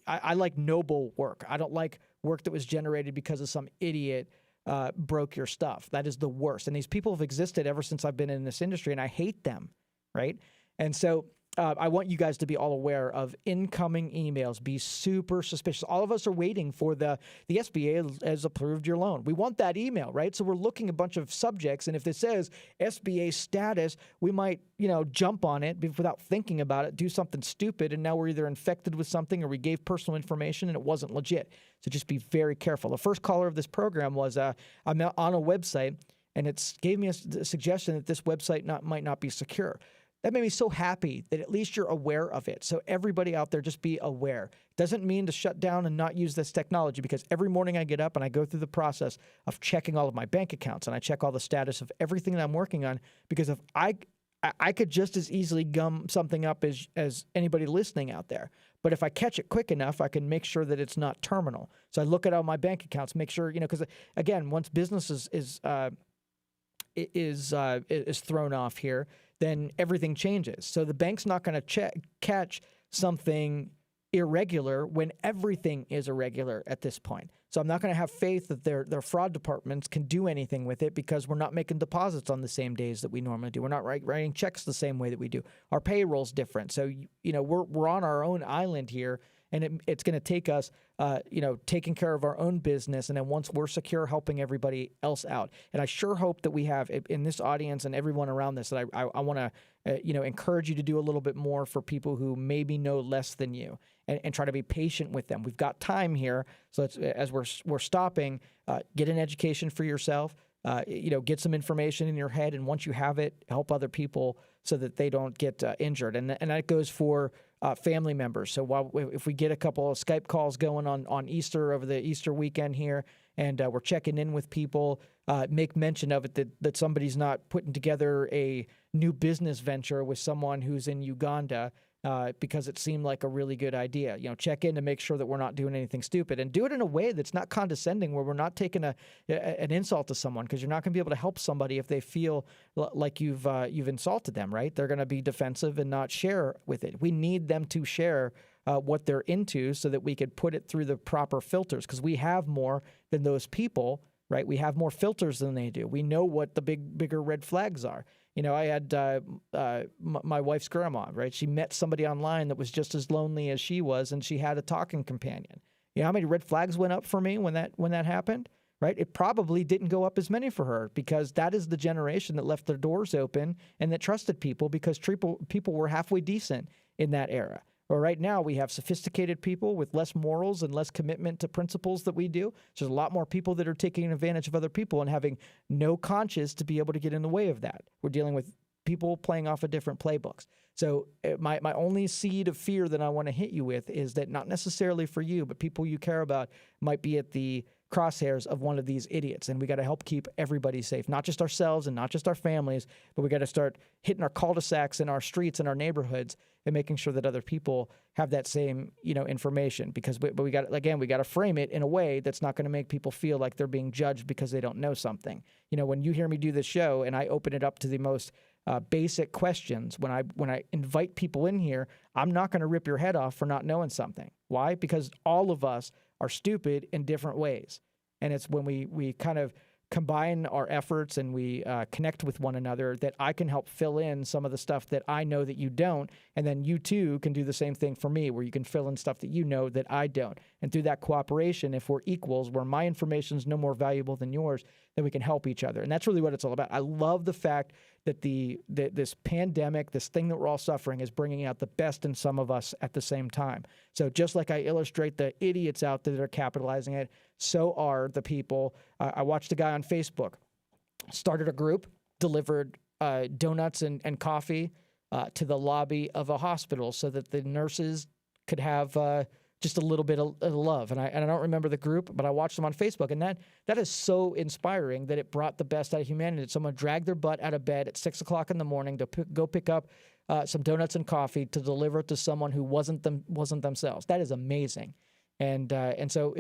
I like noble work. I don't like work that was generated because of some idiot broke your stuff. That is the worst. And these people have existed ever since I've been in this industry, and I hate them, right? And so I want you guys to be all aware of incoming emails. Be super suspicious. All of us are waiting for the SBA has approved your loan. We want that email, right? So we're looking at a bunch of subjects, and if it says SBA status, we might, jump on it without thinking about it, do something stupid, and now we're either infected with something or we gave personal information and it wasn't legit. So just be very careful. The first caller of this program was I'm on a website, and it gave me a suggestion that this website might not be secure. That made me so happy that at least you're aware of it. So everybody out there, just be aware. Doesn't mean to shut down and not use this technology, because every morning I get up and I go through the process of checking all of my bank accounts, and I check all the status of everything that I'm working on, because if I could just as easily gum something up as anybody listening out there. But if I catch it quick enough, I can make sure that it's not terminal. So I look at all my bank accounts, make sure, because again, once business is thrown off here, then everything changes. So the bank's not going to catch something irregular when everything is irregular at this point. So I'm not going to have faith that their fraud departments can do anything with it, because we're not making deposits on the same days that we normally do. We're not writing checks the same way that we do. Our payroll's different. So, we're on our own island here, and it's going to take us, taking care of our own business, and then once we're secure, helping everybody else out. And I sure hope that we have in this audience and everyone around this, that I want to, encourage you to do a little bit more for people who maybe know less than you, and try to be patient with them. We've got time here, so as we're stopping, get an education for yourself. Get some information in your head, and once you have it, help other people so that they don't get injured. And that goes for family members. So if we get a couple of Skype calls going on Easter, over the Easter weekend here, and we're checking in with people, make mention of it, that somebody's not putting together a new business venture with someone who's in Uganda, because it seemed like a really good idea. Check in to make sure that we're not doing anything stupid, and do it in a way that's not condescending, where we're not taking an insult to someone, because you're not going to be able to help somebody if they feel like you've insulted them, right? They're going to be defensive and not share with it. We need them to share what they're into, so that we could put it through the proper filters, because we have more than those people, right? We have more filters than they do. We know what the bigger red flags are. I had my wife's grandma, right? She met somebody online that was just as lonely as she was, and she had a talking companion. You know how many red flags went up for me when that happened, right? It probably didn't go up as many for her, because that is the generation that left their doors open and that trusted people, because people were halfway decent in that era. Well, right now we have sophisticated people with less morals and less commitment to principles that we do. So there's a lot more people that are taking advantage of other people and having no conscience to be able to get in the way of that. We're dealing with people playing off of different playbooks. So my only seed of fear that I want to hit you with is that, not necessarily for you, but people you care about might be at the crosshairs of one of these idiots. And we got to help keep everybody safe, not just ourselves and not just our families, but we got to start hitting our cul-de-sacs and our streets and our neighborhoods, and making sure that other people have that same, information. Because we got to frame it in a way that's not going to make people feel like they're being judged because they don't know something. When you hear me do this show and I open it up to the most basic questions, when I invite people in here, I'm not going to rip your head off for not knowing something. Why? Because all of us are stupid in different ways. And it's when we kind of combine our efforts and we connect with one another that I can help fill in some of the stuff that I know that you don't. And then you too can do the same thing for me, where you can fill in stuff that you know that I don't. And through that cooperation, if we're equals, where my information is no more valuable than yours, then we can help each other. And that's really what it's all about. I love the fact that this pandemic, this thing that we're all suffering, is bringing out the best in some of us at the same time. So just like I illustrate the idiots out there that are capitalizing it, so are the people. I watched a guy on Facebook, started a group, delivered donuts and coffee to the lobby of a hospital so that the nurses could have just a little bit of love. And I don't remember the group, but I watched them on Facebook. And that is so inspiring that it brought the best out of humanity. That someone dragged their butt out of bed at 6 o'clock in the morning to go pick up some donuts and coffee to deliver it to someone who wasn't themselves. That is amazing. And so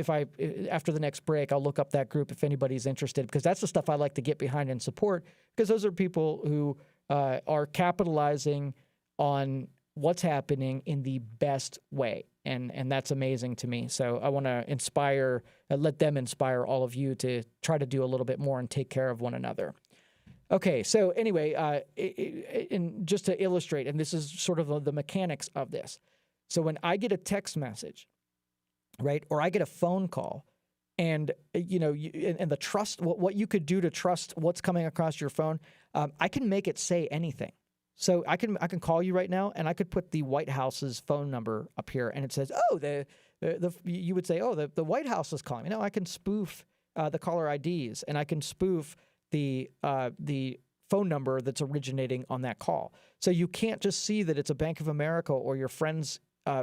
after the next break, I'll look up that group if anybody's interested, because that's the stuff I like to get behind and support, because those are people who are capitalizing on what's happening in the best way. And that's amazing to me. So I want to let them inspire all of you to try to do a little bit more and take care of one another. Okay, so anyway, and just to illustrate, and this is sort of the mechanics of this. So when I get a text message, right, or I get a phone call, and and the trust, what you could do to trust what's coming across your phone, I can make it say anything. So I can call you right now, and I could put the White House's phone number up here, and it says, oh, you would say, oh, the White House is calling. I can spoof the caller IDs, and I can spoof the phone number that's originating on that call. So you can't just see that it's a Bank of America or your friend's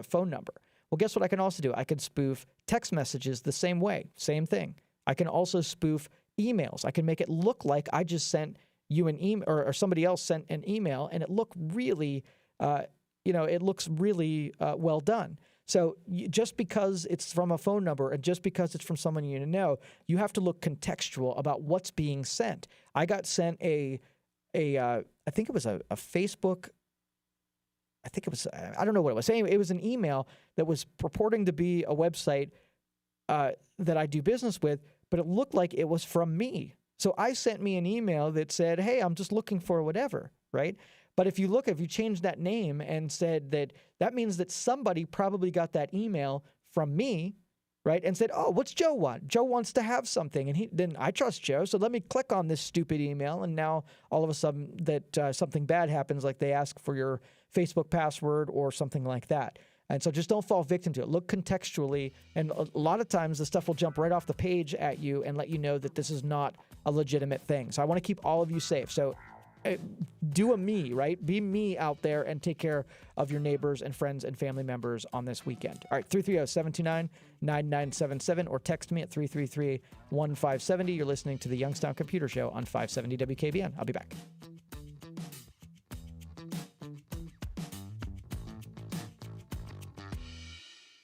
phone number. Well, guess what I can also do? I can spoof text messages the same way, same thing. I can also spoof emails. I can make it look like I just sent you an email, or somebody else sent an email, and it looked really, it looks really well done. So just because it's from a phone number and just because it's from someone you know, you have to look contextual about what's being sent. I got sent I think it was a Facebook. I don't know what it was. Anyway, it was an email that was purporting to be a website that I do business with, but it looked like it was from me. So I sent me an email that said, hey, I'm just looking for whatever, right? But if you change that name and said that means that somebody probably got that email from me, right? And said, oh, what's Joe want? Joe wants to have something. And then I trust Joe, so let me click on this stupid email. And now all of a sudden that something bad happens, like they ask for your Facebook password or something like that. And so just don't fall victim to it. Look contextually, and a lot of times the stuff will jump right off the page at you and let you know that this is not a legitimate thing. So I want to keep all of you safe. So do a me, right? Be me out there and take care of your neighbors and friends and family members on this weekend. All right, 330-729-9977 or text me at 333-1570. You're listening to the Youngstown Computer Show on 570 WKBN. I'll be back.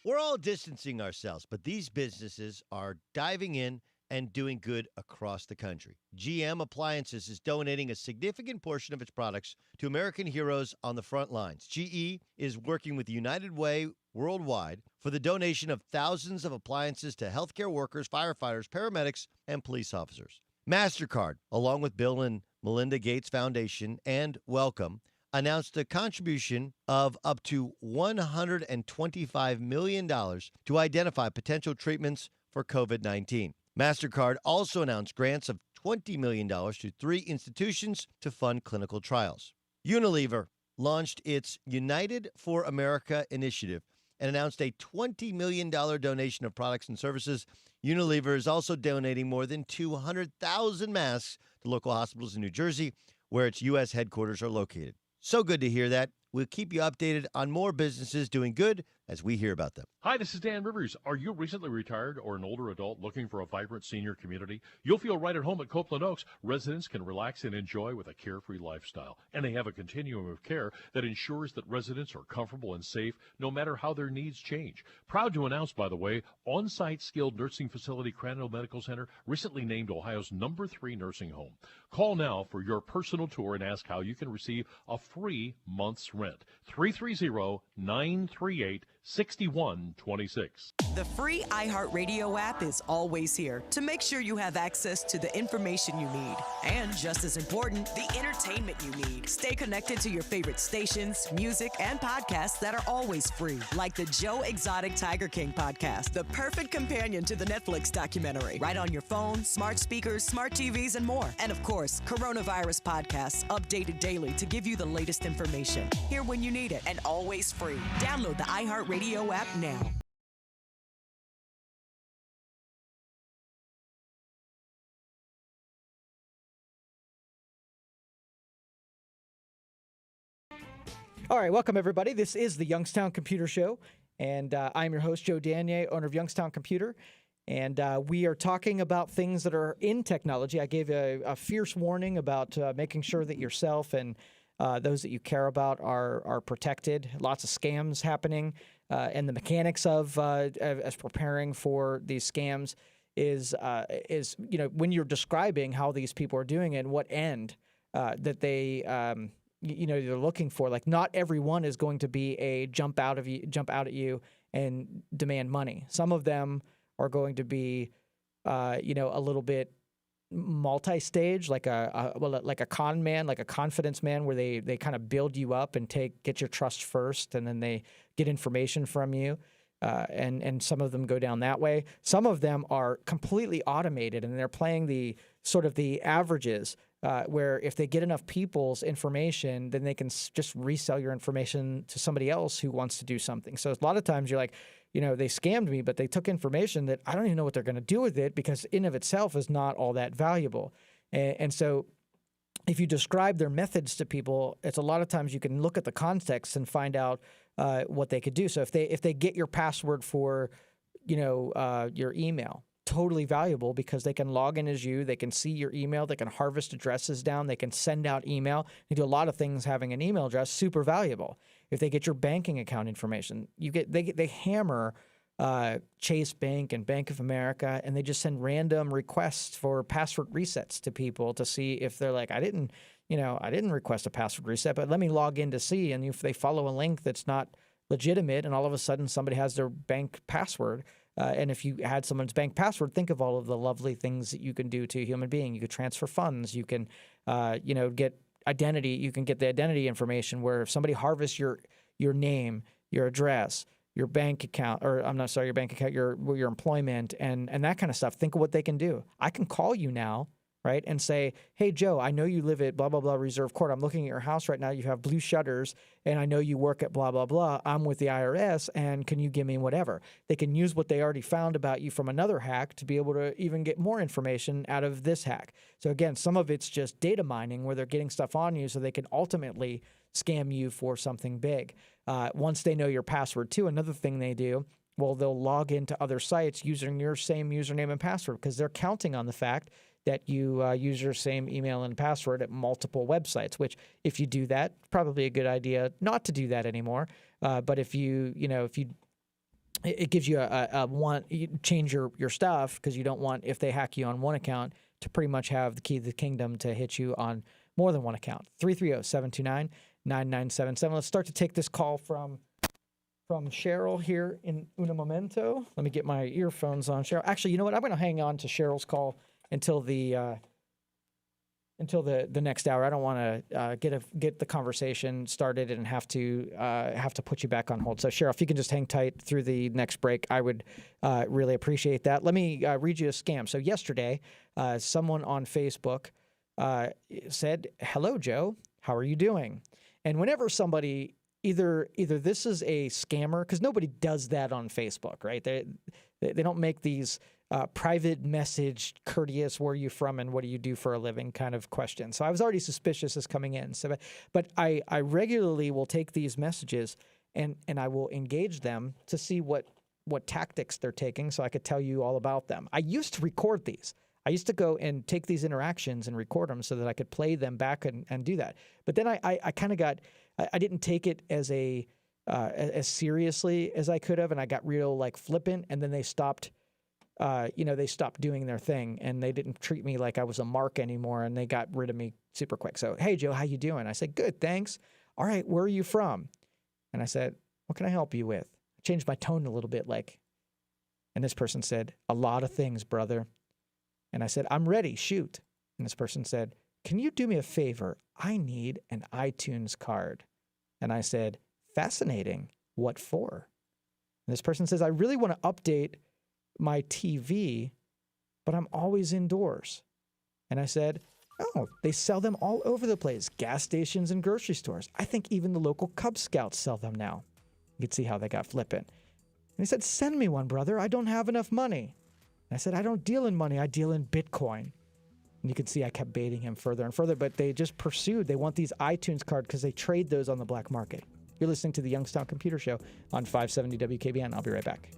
We're all distancing ourselves, but these businesses are diving in and doing good across the country. GM Appliances is donating a significant portion of its products to American heroes on the front lines. GE is working with United Way worldwide for the donation of thousands of appliances to healthcare workers, firefighters, paramedics, and police officers. MasterCard, along with Bill and Melinda Gates Foundation and Welcome, announced a contribution of up to $125 million to identify potential treatments for COVID-19. MasterCard also announced grants of $20 million to 3 institutions to fund clinical trials. Unilever launched its United for America initiative and announced a $20 million donation of products and services. Unilever is also donating more than 200,000 masks to local hospitals in New Jersey, where its U.S. headquarters are located. So good to hear that. We'll keep you updated on more businesses doing good as we hear about them. Hi, this is Dan Rivers. Are you recently retired or an older adult looking for a vibrant senior community? You'll feel right at home at Copeland Oaks. Residents can relax and enjoy with a carefree lifestyle. And they have a continuum of care that ensures that residents are comfortable and safe no matter how their needs change. Proud to announce, by the way, on-site skilled nursing facility Crandall Medical Center recently named Ohio's #3 nursing home. Call now for your personal tour and ask how you can receive a free month's rent. 330-938-6126. The free iHeartRadio app is always here to make sure you have access to the information you need. And just as important, the entertainment you need. Stay connected to your favorite stations, music, and podcasts that are always free. Like the Joe Exotic Tiger King podcast, the perfect companion to the Netflix documentary. Right on your phone, smart speakers, smart TVs, and more. And of course, coronavirus podcasts updated daily to give you the latest information. Here when you need it and always free. Download the iHeartRadio app now. All right, welcome everybody. This is the Youngstown Computer Show, and I'm your host, Joe Danier, owner of Youngstown Computer, and we are talking about things that are in technology. I gave a fierce warning about making sure that yourself and those that you care about are protected. Lots of scams happening. and the mechanics of as preparing for these scams is when you're describing how these people are doing it and what end that they they're looking for. Like, not everyone is going to be a jump out at you and demand money. Some of them are going to be a little bit multi-stage, like a con man, like a confidence man, where they kind of build you up and get your trust first, and then they get information from you. And some of them go down that way. Some of them are completely automated, and they're playing the sort of the averages, where if they get enough people's information, then they can just resell your information to somebody else who wants to do something. So a lot of times you're like, they scammed me, but they took information that I don't even know what they're going to do with it, because in of itself is not all that valuable. And so if you describe their methods to people, it's a lot of times you can look at the context and find out what they could do. So if they get your password for, your email, totally valuable, because they can log in as you, they can see your email, they can harvest addresses down, they can send out email. They do a lot of things having an email address, super valuable. If they get your banking account information, they hammer Chase Bank and Bank of America, and they just send random requests for password resets to people to see if they're like, I didn't request a password reset, but let me log in to see. And if they follow a link that's not legitimate, and all of a sudden somebody has their bank password, and if you had someone's bank password, think of all of the lovely things that you can do to a human being. You could transfer funds. You can, get identity. You can get the identity information, where if somebody harvests your name, your address, your bank account, or I'm not sorry, your bank account, your employment, and that kind of stuff. Think of what they can do. I can call you now, right, and say, hey, Joe, I know you live at blah, blah, blah Reserve Court. I'm looking at your house right now. You have blue shutters, and I know you work at blah, blah, blah. I'm with the IRS, and can you give me whatever? They can use what they already found about you from another hack to be able to even get more information out of this hack. So again, some of it's just data mining, where they're getting stuff on you so they can ultimately scam you for something big. Once they know your password too, another thing they do, well, they'll log into other sites using your same username and password, because they're counting on the fact that you use your same email and password at multiple websites, which if you do that, probably a good idea not to do that anymore. But if it gives you you change your stuff, because you don't want, if they hack you on one account, to pretty much have the key to the kingdom to hit you on more than one account. 330-729-9977. Let's start to take this call from Cheryl here in un momento. Let me get my earphones on, Cheryl. Actually, you know what? I'm going to hang on to Cheryl's call until the next hour. I don't want to get the conversation started and have to put you back on hold. So Cheryl, if you can just hang tight through the next break, I would really appreciate that. Let me read you a scam. So yesterday, someone on Facebook said, "Hello, Joe. How are you doing?" And whenever somebody either this is a scammer, because nobody does that on Facebook, right? They don't make these private message, courteous, where are you from and what do you do for a living kind of question. So I was already suspicious as coming in. So, but I regularly will take these messages and I will engage them to see what tactics they're taking, so I could tell you all about them. I used to record these. I used to go and take these interactions and record them so that I could play them back and do that. But then I kind of I didn't take it as seriously as I could have, and I got real flippant, and then they stopped doing their thing, and they didn't treat me like I was a mark anymore, and they got rid of me super quick. So, hey, Joe, how you doing? I said, good, thanks. All right, where are you from? And I said, what can I help you with? I changed my tone a little bit, and this person said, a lot of things, brother. And I said, I'm ready, shoot. And this person said, can you do me a favor? I need an iTunes card. And I said, fascinating. What for? And this person says, I really want to update my TV, but I'm always indoors. And I said, oh, they sell them all over the place, gas stations and grocery stores. I think even the local Cub Scouts sell them now. You could see how they got flippant. And he said, send me one, brother. I don't have enough money. And I said, I don't deal in money. I deal in Bitcoin. And you can see I kept baiting him further and further, but they just pursued. They want these iTunes cards because they trade those on the black market. You're listening to the Youngstown Computer Show on 570 WKBN. I'll be right back.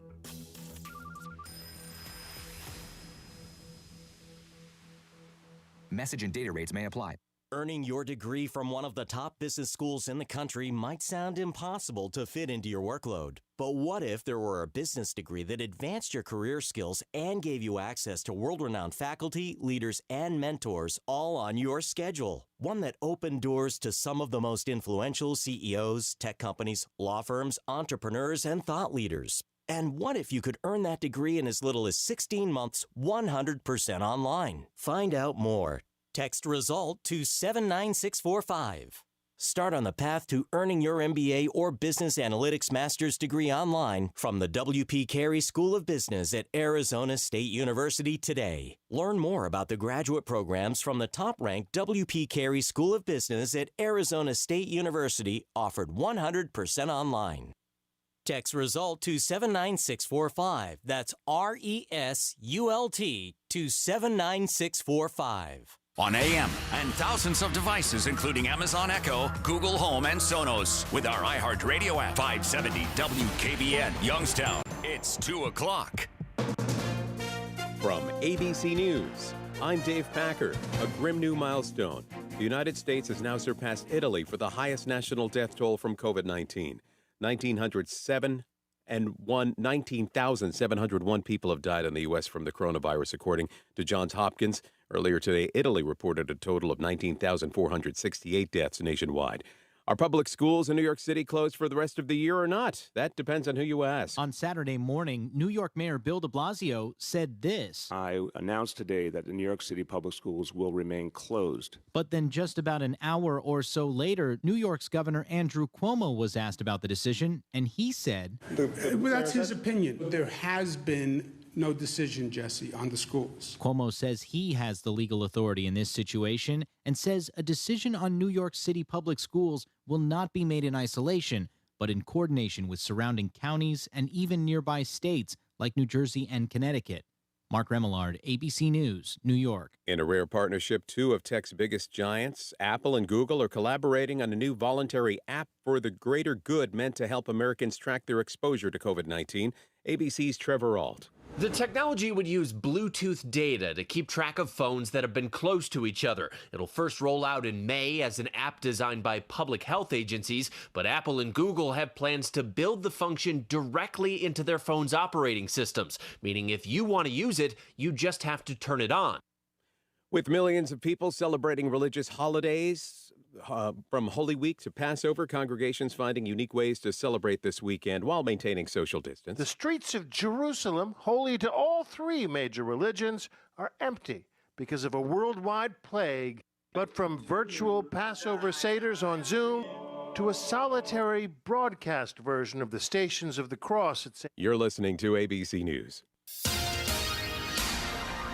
Message and data rates may apply. Earning your degree from one of the top business schools in the country might sound impossible to fit into your workload. But what if there were a business degree that advanced your career skills and gave you access to world-renowned faculty, leaders, and mentors all on your schedule? One that opened doors to some of the most influential CEOs, tech companies, law firms, entrepreneurs, and thought leaders. And what if you could earn that degree in as little as 16 months, 100% online? Find out more. Text RESULT to 79645. Start on the path to earning your MBA or Business Analytics Master's degree online from the W.P. Carey School of Business at Arizona State University today. Learn more about the graduate programs from the top-ranked W.P. Carey School of Business at Arizona State University, offered 100% online. Text RESULT to 79645. That's RESULT to 79645. On AM and thousands of devices, including Amazon Echo, Google Home, and Sonos. With our iHeartRadio app, 570 WKBN, Youngstown. It's 2 o'clock. From ABC News, I'm Dave Packer. A grim new milestone. The United States has now surpassed Italy for the highest national death toll from COVID-19. 19,701 people have died in the U.S. from the coronavirus, according to Johns Hopkins. Earlier today, Italy reported a total of 19,468 deaths nationwide. Are public schools in New York City closed for the rest of the year or not? That depends on who you ask. On Saturday morning, New York Mayor Bill de Blasio said this. I announced today that the New York City public schools will remain closed. But then just about an hour or so later, New York's Governor Andrew Cuomo was asked about the decision, and he said, well, that's his opinion. There has been no decision, Jesse, on the schools. Cuomo says he has the legal authority in this situation and says a decision on New York City public schools will not be made in isolation, but in coordination with surrounding counties and even nearby states like New Jersey and Connecticut. Mark Remillard, ABC News, New York. In a rare partnership, two of tech's biggest giants, Apple and Google, are collaborating on a new voluntary app for the greater good meant to help Americans track their exposure to COVID-19. ABC's Trevor Ault. The technology would use Bluetooth data to keep track of phones that have been close to each other. It'll first roll out in May as an app designed by public health agencies, but Apple and Google have plans to build the function directly into their phone's operating systems, meaning if you want to use it, you just have to turn it on. With millions of people celebrating religious holidays, from Holy Week to Passover, congregations finding unique ways to celebrate this weekend while maintaining social distance. The streets of Jerusalem, holy to all three major religions, are empty because of a worldwide plague. But from virtual Passover Seders on Zoom to a solitary broadcast version of the Stations of the Cross. You're listening to ABC News.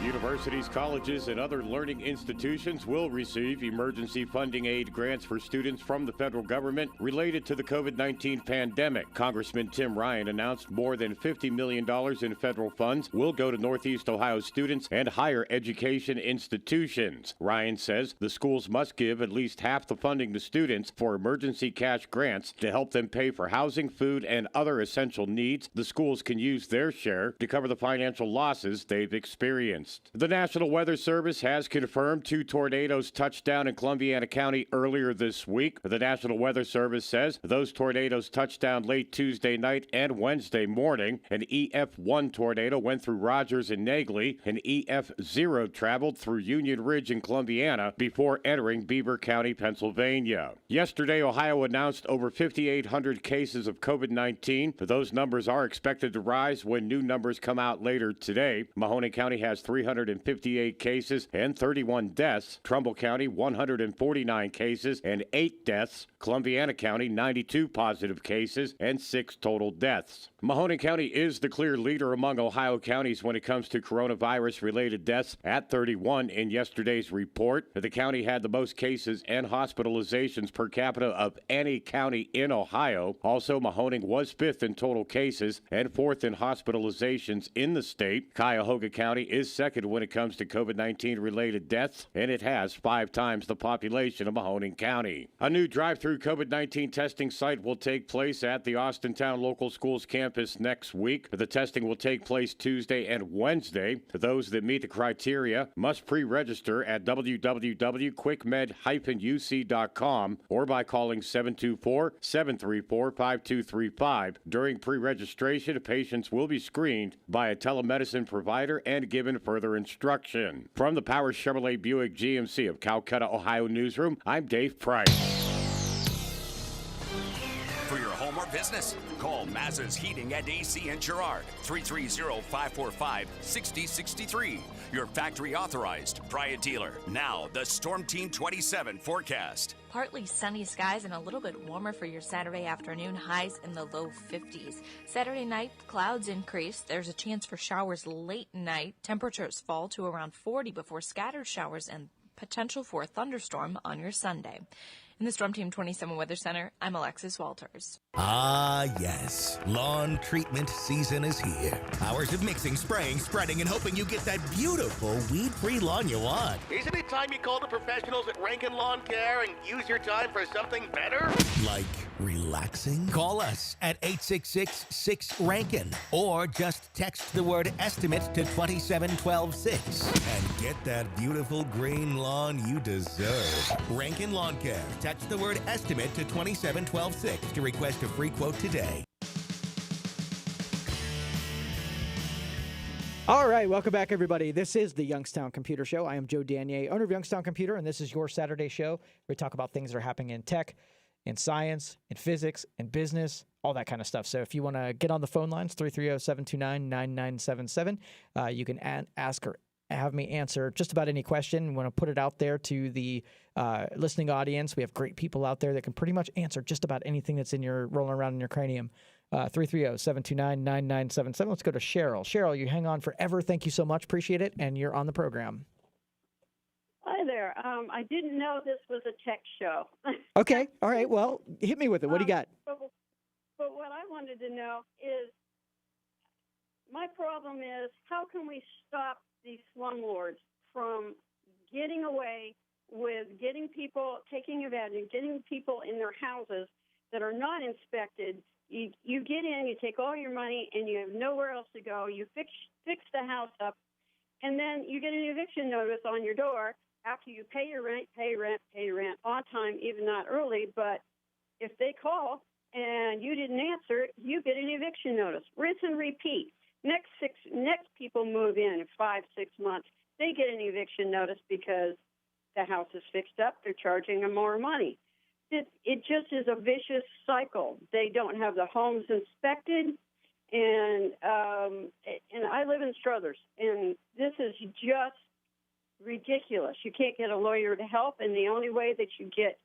Universities, colleges, and other learning institutions will receive emergency funding aid grants for students from the federal government related to the COVID-19 pandemic. Congressman Tim Ryan announced more than $50 million in federal funds will go to Northeast Ohio students and higher education institutions. Ryan says the schools must give at least half the funding to students for emergency cash grants to help them pay for housing, food, and other essential needs. The schools can use their share to cover the financial losses they've experienced. The National Weather Service has confirmed 2 tornadoes touched down in Columbiana County earlier this week. The National Weather Service says those tornadoes touched down late Tuesday night and Wednesday morning. An EF1 tornado went through Rogers and Negley. An EF0 traveled through Union Ridge in Columbiana before entering Beaver County, Pennsylvania. Yesterday, Ohio announced over 5,800 cases of COVID-19. Those numbers are expected to rise when new numbers come out later today. Mahoney County has 358 cases and 31 deaths. Trumbull County, 149 cases and 8 deaths. Columbiana County, 92 positive cases and 6 total deaths. Mahoney County is the clear leader among Ohio counties when it comes to coronavirus-related deaths at 31 in yesterday's report. The county had the most cases and hospitalizations per capita of any county in Ohio. Also, Mahoning was 5th in total cases and 4th in hospitalizations in the state. Cuyahoga County is 2nd second when it comes to COVID-19 related deaths, and it has 5 times the population of Mahoning County. A new drive-through COVID-19 testing site will take place at the Austintown Local Schools campus next week. The testing will take place Tuesday and Wednesday. Those that meet the criteria must pre-register at www.quickmed-uc.com or by calling 724-734-5235. During pre-registration, patients will be screened by a telemedicine provider and given further instruction. From the Power Chevrolet Buick GMC of Calcutta, Ohio newsroom, I'm Dave Price. For your home or business, call Mazza's Heating and AC in Girard, 330-545-6063. Your factory authorized Bryant dealer. Now, the Storm Team 27 forecast. Partly sunny skies and a little bit warmer for your Saturday afternoon, highs in the low 50s. Saturday night, clouds increase. There's a chance for showers late night. Temperatures fall to around 40 before scattered showers and potential for a thunderstorm on your Sunday. In the Storm Team 27 Weather Center, I'm Alexis Walters. Ah, yes. Lawn treatment season is here. Hours of mixing, spraying, spreading, and hoping you get that beautiful weed-free lawn you want. Isn't it time you call the professionals at Rankin Lawn Care and use your time for something better? Like relaxing? Call us at 866-6-RANKIN or just text the word estimate to 27126 and get that beautiful green lawn you deserve. Rankin Lawn Care. Text the word estimate to 27126 to request a free quote today. All right, welcome back, everybody. This is the Youngstown Computer Show. I am Joe Danier, owner of Youngstown Computer, and this is your Saturday show where we talk about things that are happening in tech, in science, in physics, in business, all that kind of stuff. So if you want to get on the phone lines, 330-729-9977, you can ask or have me answer just about any question. We want to put it out there to the listening audience. We have great people out there that can pretty much answer just about anything that's rolling around in your cranium. 330-729-9977. Let's go to Cheryl. Cheryl, you hang on forever. Thank you so much. Appreciate it. And you're on the program. Hi there. I didn't know this was a tech show. Okay. All right. Well, hit me with it. What do you got? But what I wanted to know is, my problem is, how can we stop these slumlords from getting away with getting people, taking advantage, getting people in their houses that are not inspected? You get in, you take all your money, and you have nowhere else to go. You fix the house up, and then you get an eviction notice on your door after you pay your rent on time, even not early. But if they call and you didn't answer, you get an eviction notice. Rinse and repeat. Next people move in 5-6 months, they get an eviction notice because the house is fixed up. They're charging them more money. It just is a vicious cycle. They don't have the homes inspected, and I live in Struthers, and this is just ridiculous. You can't get a lawyer to help, and the only way that you get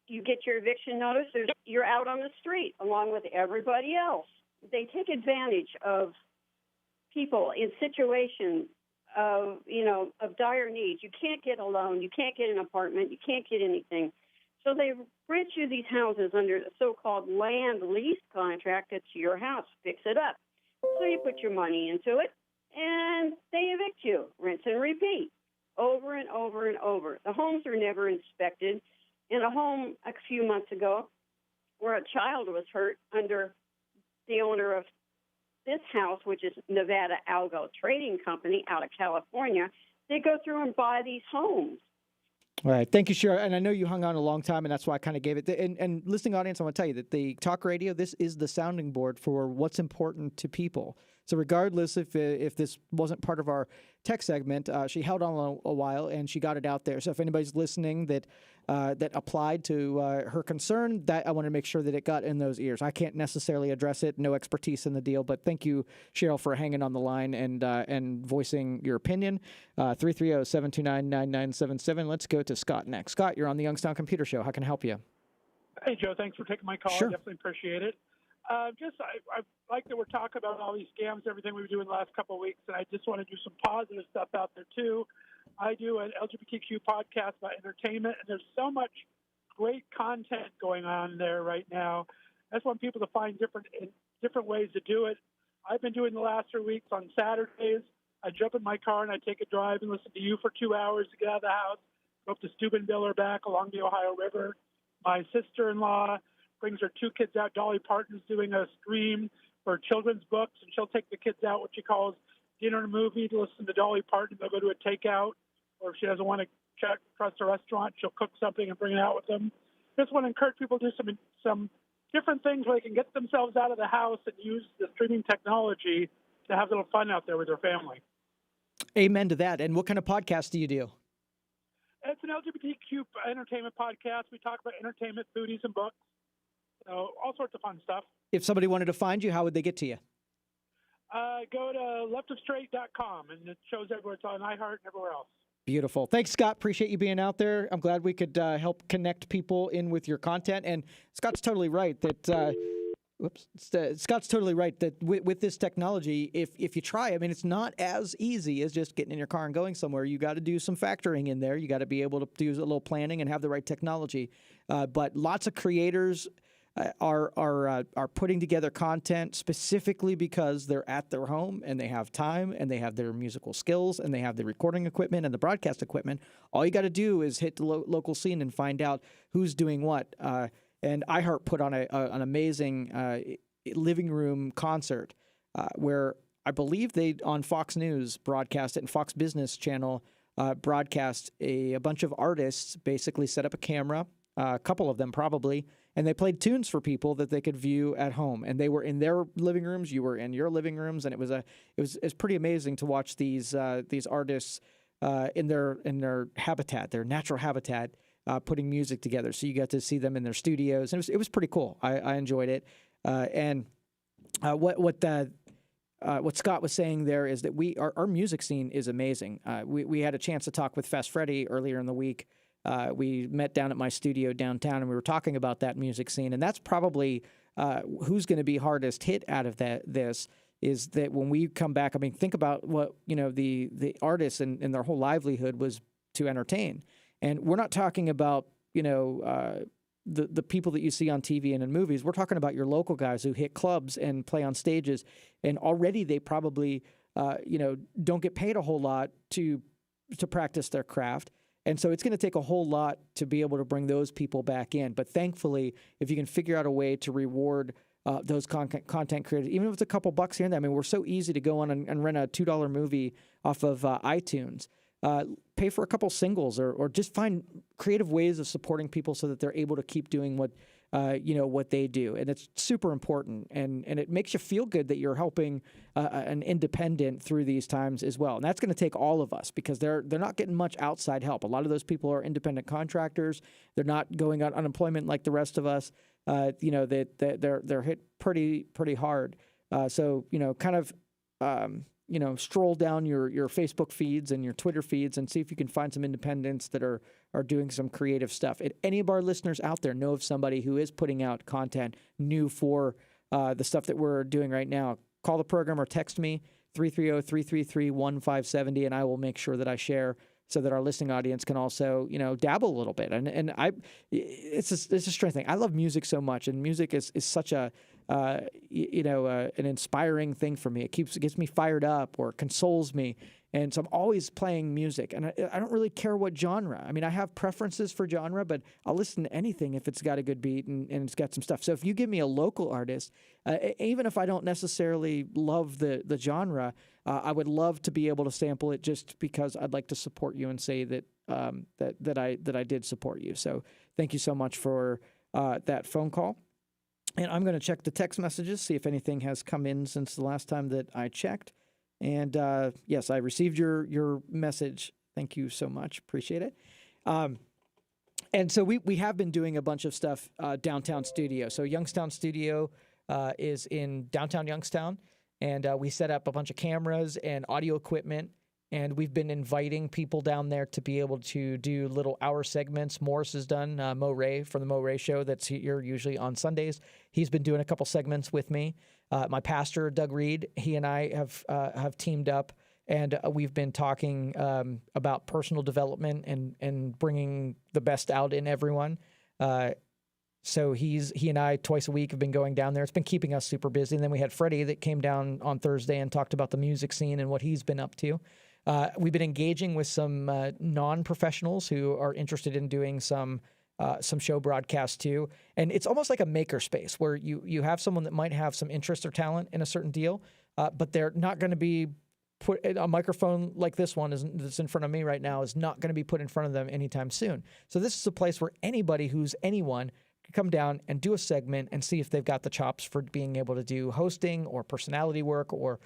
your eviction notice is you're out on the street along with everybody else. They take advantage of people in situations of dire needs. You can't get a loan. You can't get an apartment. You can't get anything. So they rent you these houses under the so-called land lease contract. It's your house. Fix it up. So you put your money into it, and they evict you. Rinse and repeat over and over and over. The homes are never inspected. In a home a few months ago where a child was hurt under the owner of this house, which is Nevada Algo Trading Company out of California, they go through and buy these homes. All right. Thank you, Cheryl. And I know you hung on a long time, and that's why I kind of gave it. And listening audience, I want to tell you that the talk radio, this is the sounding board for what's important to people. So regardless if this wasn't part of our tech segment, she held on a while, and she got it out there. So if anybody's listening that applied to her concern, that I want to make sure that it got in those ears. I can't necessarily address it, no expertise in the deal, but thank you, Cheryl, for hanging on the line and voicing your opinion. 330-729-9977. Let's go to Scott next. Scott, you're on the Youngstown Computer Show. How can I help you? Hey, Joe. Thanks for taking my call. Sure. I definitely appreciate it. I like that we're talking about all these scams, everything we've been doing the last couple of weeks, and I just want to do some positive stuff out there, too. I do an LGBTQ podcast about entertainment, and there's so much great content going on there right now. I just want people to find different ways to do it. I've been doing the last 3 weeks on Saturdays. I jump in my car and I take a drive and listen to you for 2 hours to get out of the house, go up to Steubenville or back along the Ohio River. My sister-in-law brings her 2 kids out. Dolly Parton's doing a stream for children's books, and she'll take the kids out what she calls dinner and a movie to listen to Dolly Parton. They'll go to a takeout, or if she doesn't want to trust a restaurant, she'll cook something and bring it out with them. Just want to encourage people to do some different things where they can get themselves out of the house and use the streaming technology to have a little fun out there with their family. Amen to that. And what kind of podcast do you do? It's an LGBTQ entertainment podcast. We talk about entertainment, foodies, and books. So all sorts of fun stuff. If somebody wanted to find you, how would they get to you? Go to leftofstraight.com, and it shows everywhere. It's on iHeart and everywhere else. Beautiful. Thanks, Scott. Appreciate you being out there. I'm glad we could help connect people in with your content. And Scott's totally right that Scott's totally right that with this technology, if you try, I mean, it's not as easy as just getting in your car and going somewhere. You got to do some factoring in there. You got to be able to do a little planning and have the right technology. But lots of creators are putting together content specifically because they're at their home and they have time and they have their musical skills and they have the recording equipment and the broadcast equipment. All you got to do is hit the local scene and find out who's doing what. And iHeart put on an amazing living room concert where I believe they, on Fox News, broadcast it, and Fox Business Channel broadcast a bunch of artists basically set up a camera, a couple of them probably, and they played tunes for people that they could view at home. And they were in their living rooms, you were in your living rooms, and it was pretty amazing to watch these artists in their habitat, their natural habitat. Putting music together, so you got to see them in their studios, and it was pretty cool. I enjoyed it, and what Scott was saying there is that our music scene is amazing. We had a chance to talk with Fast Freddy earlier in the week. We met down at my studio downtown, and we were talking about that music scene, and that's probably who's going to be hardest hit out of this. Is that when we come back? I mean, think about what the artists and their whole livelihood was to entertain. And we're not talking about, the people that you see on TV and in movies. We're talking about your local guys who hit clubs and play on stages. And already they probably, don't get paid a whole lot to practice their craft. And so it's going to take a whole lot to be able to bring those people back in. But thankfully, if you can figure out a way to reward those content creators, even if it's a couple bucks here and there. I mean, we're so easy to go on and rent a $2 movie off of iTunes. Pay for a couple singles or just find creative ways of supporting people so that they're able to keep doing what they do. And it's super important. And it makes you feel good that you're helping an independent through these times as well. And that's going to take all of us because they're not getting much outside help. A lot of those people are independent contractors. They're not going on unemployment like the rest of us. They're hit pretty hard. Stroll down your Facebook feeds and your Twitter feeds and see if you can find some independents that are doing some creative stuff. If any of our listeners out there know of somebody who is putting out content new for the stuff that we're doing right now, call the program or text me, 330-333-1570, and I will make sure that I share so that our listening audience can also, dabble a little bit. And it's a strange thing. I love music so much, and music is such a an inspiring thing for me. It gets me fired up or consoles me. And so I'm always playing music, and I don't really care what genre. I mean, I have preferences for genre, but I'll listen to anything if it's got a good beat and it's got some stuff. So if you give me a local artist, even if I don't necessarily love the genre, I would love to be able to sample it just because I'd like to support you and say that I did support you. So thank you so much for that phone call. And I'm going to check the text messages, see if anything has come in since the last time that I checked. And yes, I received your message. Thank you so much. Appreciate it. And so we have been doing a bunch of stuff downtown studio. So Youngstown studio is in downtown Youngstown. And we set up a bunch of cameras and audio equipment. And we've been inviting people down there to be able to do little hour segments. Morris has done, Mo Ray from the Mo Ray Show that's here usually on Sundays. He's been doing a couple segments with me. My pastor, Doug Reed, he and I have teamed up, and we've been talking about personal development and bringing the best out in everyone. So he and I twice a week have been going down there. It's been keeping us super busy. And then we had Freddie that came down on Thursday and talked about the music scene and what he's been up to. We've been engaging with some non-professionals who are interested in doing some show broadcasts too. And it's almost like a maker space where you have someone that might have some interest or talent in a certain deal, but they're not going to be put a microphone like this one that's in front of me right now is not going to be put in front of them anytime soon. So this is a place where anybody who's anyone can come down and do a segment and see if they've got the chops for being able to do hosting or personality work or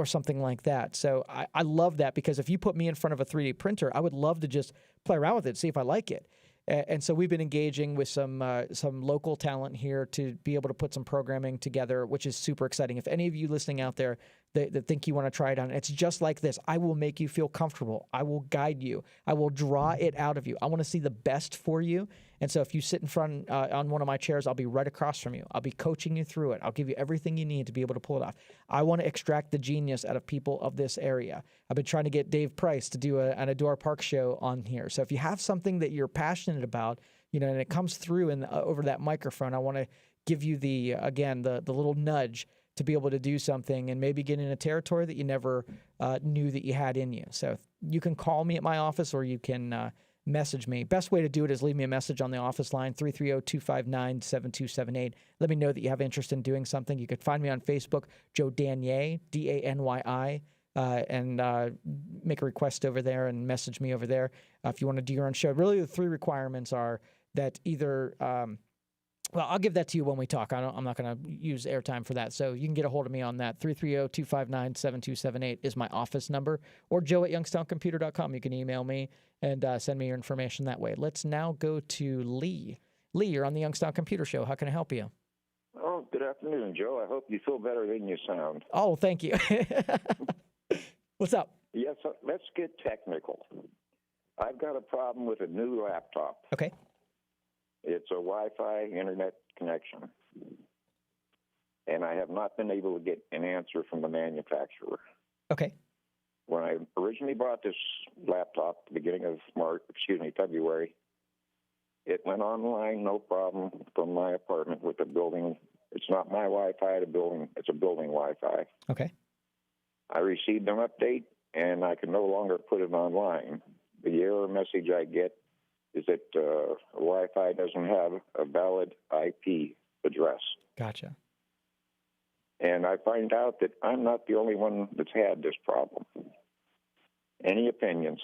something like that. So I love that, because if you put me in front of a 3D printer, I would love to just play around with it, see if I like it. And so we've been engaging with some local talent here to be able to put some programming together, which is super exciting. If any of you listening out there that think you want to try it on, it's just like this. I will make you feel comfortable. I will guide you. I will draw it out of you. I want to see the best for you. And so if you sit in front on one of my chairs, I'll be right across from you. I'll be coaching you through it. I'll give you everything you need to be able to pull it off. I want to extract the genius out of people of this area. I've been trying to get Dave Price to do an Adore Park show on here. So if you have something that you're passionate about, and it comes through over that microphone, I want to give you the little nudge to be able to do something and maybe get in a territory that you never knew that you had in you. So you can call me at my office, or you can message me. Best way to do it is leave me a message on the office line, 330-259-7278. Let me know that you have interest in doing something. You could find me on Facebook, Joe Danier, Danyi, and make a request over there and message me over there if you want to do your own show. Really, the three requirements are that either well, I'll give that to you when we talk. I'm not going to use airtime for that. So you can get a hold of me on that. 330-259-7278 is my office number, or joe@youngstowncomputer.com. You can email me and send me your information that way. Let's now go to Lee. Lee, you're on the Youngstown Computer Show. How can I help you? Oh, good afternoon, Joe. I hope you feel better than you sound. Oh, thank you. What's up? Yes, let's get technical. I've got a problem with a new laptop. Okay. It's a Wi-Fi internet connection, and I have not been able to get an answer from the manufacturer. Okay. When I originally bought this laptop, at the beginning of February, it went online, no problem, from my apartment with the building. It's not my Wi-Fi, it's a building Wi-Fi. Okay. I received an update, and I can no longer put it online. The error message I get is that Wi-Fi doesn't have a valid IP address. Gotcha. And I find out that I'm not the only one that's had this problem. Any opinions?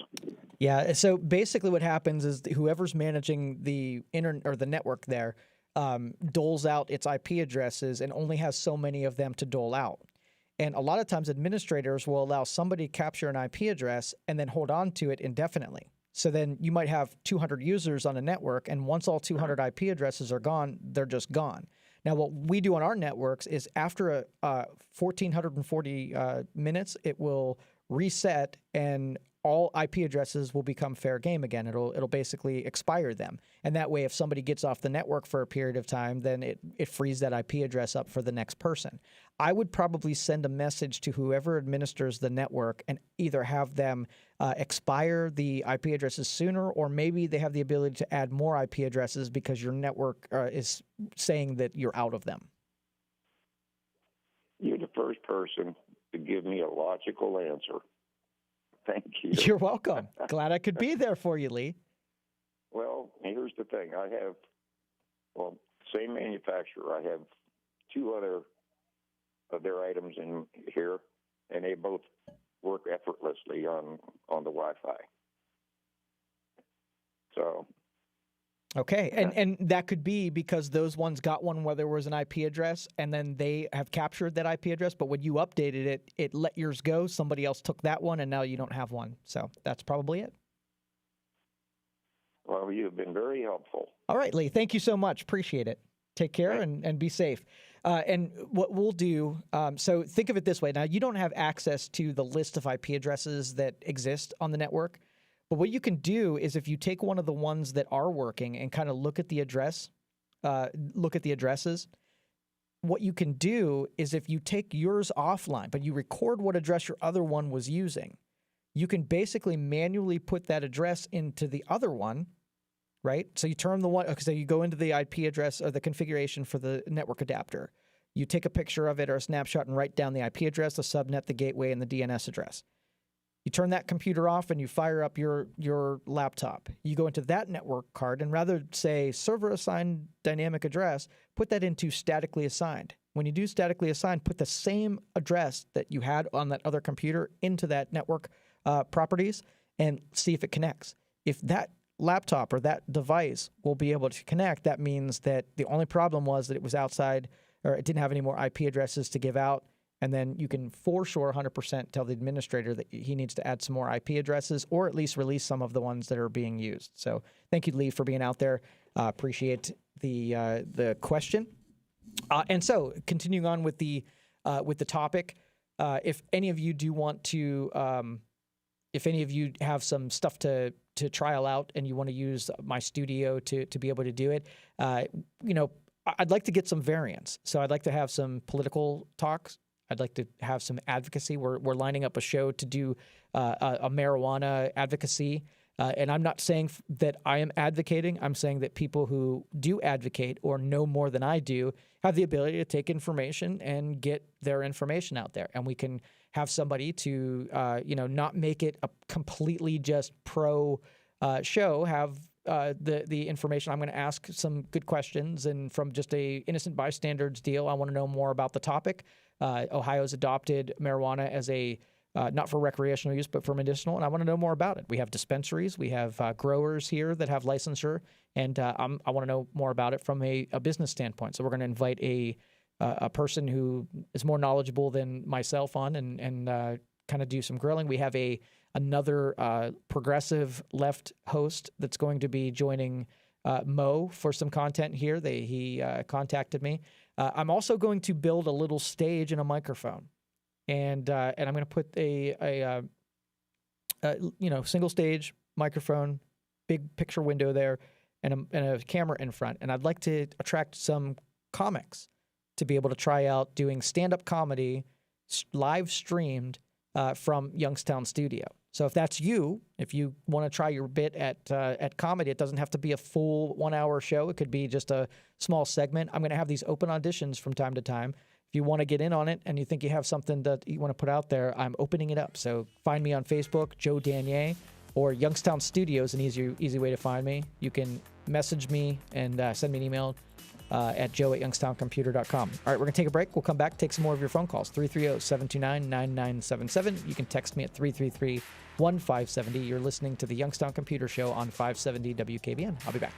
Yeah, so basically what happens is whoever's managing the internet or the network there doles out its IP addresses and only has so many of them to dole out. And a lot of times administrators will allow somebody to capture an IP address and then hold on to it indefinitely. So then you might have 200 users on a network, and once all 200 IP addresses are gone, they're just gone. Now, what we do on our networks is after 1,440 minutes, it will reset, and all IP addresses will become fair game again. It'll basically expire them. And that way, if somebody gets off the network for a period of time, then it frees that IP address up for the next person. I would probably send a message to whoever administers the network and either have them expire the IP addresses sooner, or maybe they have the ability to add more IP addresses because your network is saying that you're out of them. You're the first person to give me a logical answer. Thank you. You're welcome. Glad I could be there for you, Lee. Well, here's the thing. I have, same manufacturer. I have two other of their items in here, and they both work effortlessly on the Wi-Fi. So. Okay, and that could be because those ones got one where there was an IP address, and then they have captured that IP address, but when you updated it, it let yours go. Somebody else took that one, and now you don't have one. So that's probably it. Well, you've been very helpful. All right, Lee, thank you so much. Appreciate it. Take care and be safe. And what we'll do, so think of it this way. Now, you don't have access to the list of IP addresses that exist on the network. But what you can do is if you take one of the ones that are working and kind of look at the addresses, what you can do is if you take yours offline, but you record what address your other one was using, you can basically manually put that address into the other one, right? So you turn the one, so you go into the IP address or the configuration for the network adapter. You take a picture of it or a snapshot and write down the IP address, the subnet, the gateway, and the DNS address. You turn that computer off and you fire up your laptop. You go into that network card and rather say server assigned dynamic address, put that into statically assigned. When you do statically assigned, put the same address that you had on that other computer into that network properties and see if it connects. If that laptop or that device will be able to connect, that means that the only problem was that it was outside or it didn't have any more IP addresses to give out. And then you can for sure 100% tell the administrator that he needs to add some more IP addresses or at least release some of the ones that are being used. So thank you, Lee, for being out there. Appreciate the question. And so continuing on with the topic, if any of you do want to, if any of you have some stuff to trial out and you want to use my studio to be able to do it, I'd like to get some variants. So I'd like to have some political talks. I'd like to have some advocacy. We're lining up a show to do a marijuana advocacy. And I'm not saying that I am advocating. I'm saying that people who do advocate or know more than I do have the ability to take information and get their information out there. And we can have somebody to, not make it a completely just pro show, have the information. I'm going to ask some good questions, and from just a innocent bystanders deal, I want to know more about the topic. Ohio's adopted marijuana as a not for recreational use, but for medicinal, and I want to know more about it. We have dispensaries, we have growers here that have licensure, and I want to know more about it from a business standpoint. So we're going to invite a person who is more knowledgeable than myself on, and kind of do some grilling. We have another progressive left host that's going to be joining Mo for some content here. He contacted me. I'm also going to build a little stage and a microphone, and I'm going to put a single stage microphone, big picture window there, and a camera in front. And I'd like to attract some comics to be able to try out doing stand-up comedy live streamed from Youngstown studio. So if that's you, if you want to try your bit at comedy, it doesn't have to be a full 1 hour show. It could be just a small segment. I'm going to have these open auditions from time to time. If you want to get in on it and you think you have something that you want to put out there, I'm opening it up. So find me on Facebook, Joe Danier, or Youngstown Studios, an easy way to find me. You can message me and send me an email at joe@youngstowncomputer.com. All right, we're going to take a break. We'll come back, take some more of your phone calls. 330-729-9977. You can text me at 333-1570. You're listening to the Youngstown Computer Show on 570 WKBN. I'll be back.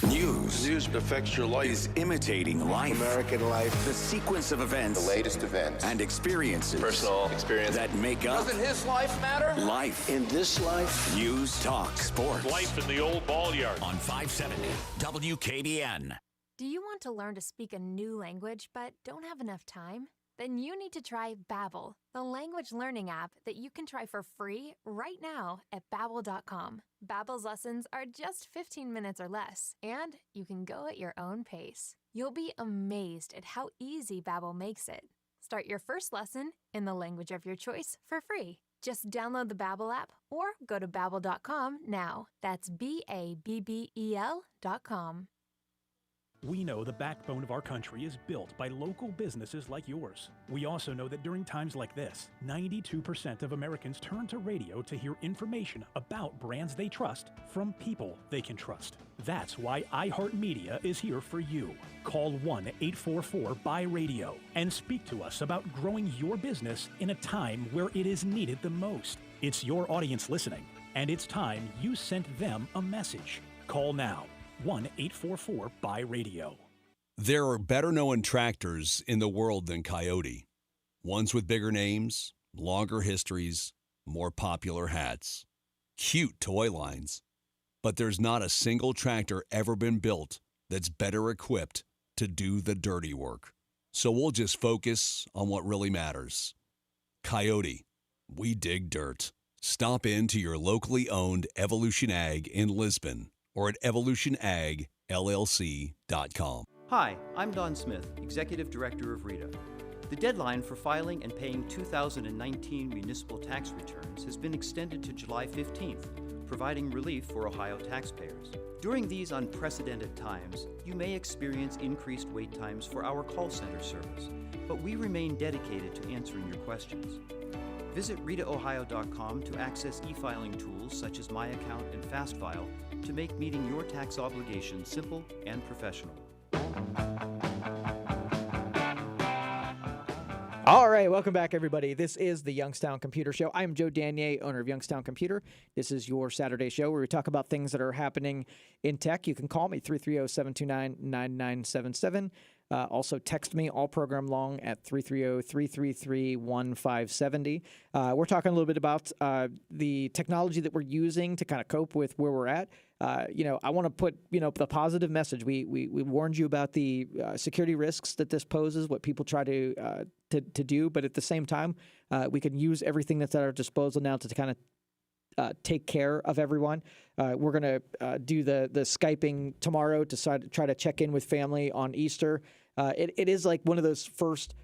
News that affects your life is imitating life. American life. The sequence of events. The latest events. And experiences. Personal experience. That make up. Doesn't his life matter? Life. In this life. News, talk, sports. Life in the old ball yard. On 570 WKBN. Do you want to learn to speak a new language but don't have enough time? Then you need to try Babbel, the language learning app that you can try for free right now at Babbel.com. Babbel's lessons are just 15 minutes or less, and you can go at your own pace. You'll be amazed at how easy Babbel makes it. Start your first lesson in the language of your choice for free. Just download the Babbel app or go to Babbel.com now. That's Babbel.com. We know the backbone of our country is built by local businesses like yours. We also know that during times like this, 92% of Americans turn to radio to hear information about brands they trust from people they can trust. That's why iHeartMedia is here for you. Call 1-844-BUY-RADIO and speak to us about growing your business in a time where it is needed the most. It's your audience listening, and it's time you sent them a message. Call now. 1-844-BUY-RADIO. There are better-known tractors in the world than Coyote. Ones with bigger names, longer histories, more popular hats, cute toy lines. But there's not a single tractor ever been built that's better equipped to do the dirty work. So we'll just focus on what really matters. Coyote, we dig dirt. Stop into your locally owned Evolution Ag in Lisbon or at evolutionagllc.com. Hi, I'm Don Smith, Executive Director of RITA. The deadline for filing and paying 2019 municipal tax returns has been extended to July 15th, providing relief for Ohio taxpayers. During these unprecedented times, you may experience increased wait times for our call center service, but we remain dedicated to answering your questions. Visit ritaohio.com to access e-filing tools such as My Account and FastFile to make meeting your tax obligation simple and professional. All right, welcome back, everybody. This is the Youngstown Computer Show. I'm Joe Danier, owner of Youngstown Computer. This is your Saturday show where we talk about things that are happening in tech. You can call me, 330-729-9977. Also, text me all program long at 330-333-1570. We're talking a little bit about the technology that we're using to kind of cope with where we're at. I want to put, the positive message. We warned you about the security risks that this poses, what people try to do, but at the same time, we can use everything that's at our disposal now to kind of take care of everyone. We're going to do the Skyping tomorrow to try to check in with family on Easter. It is like one of those first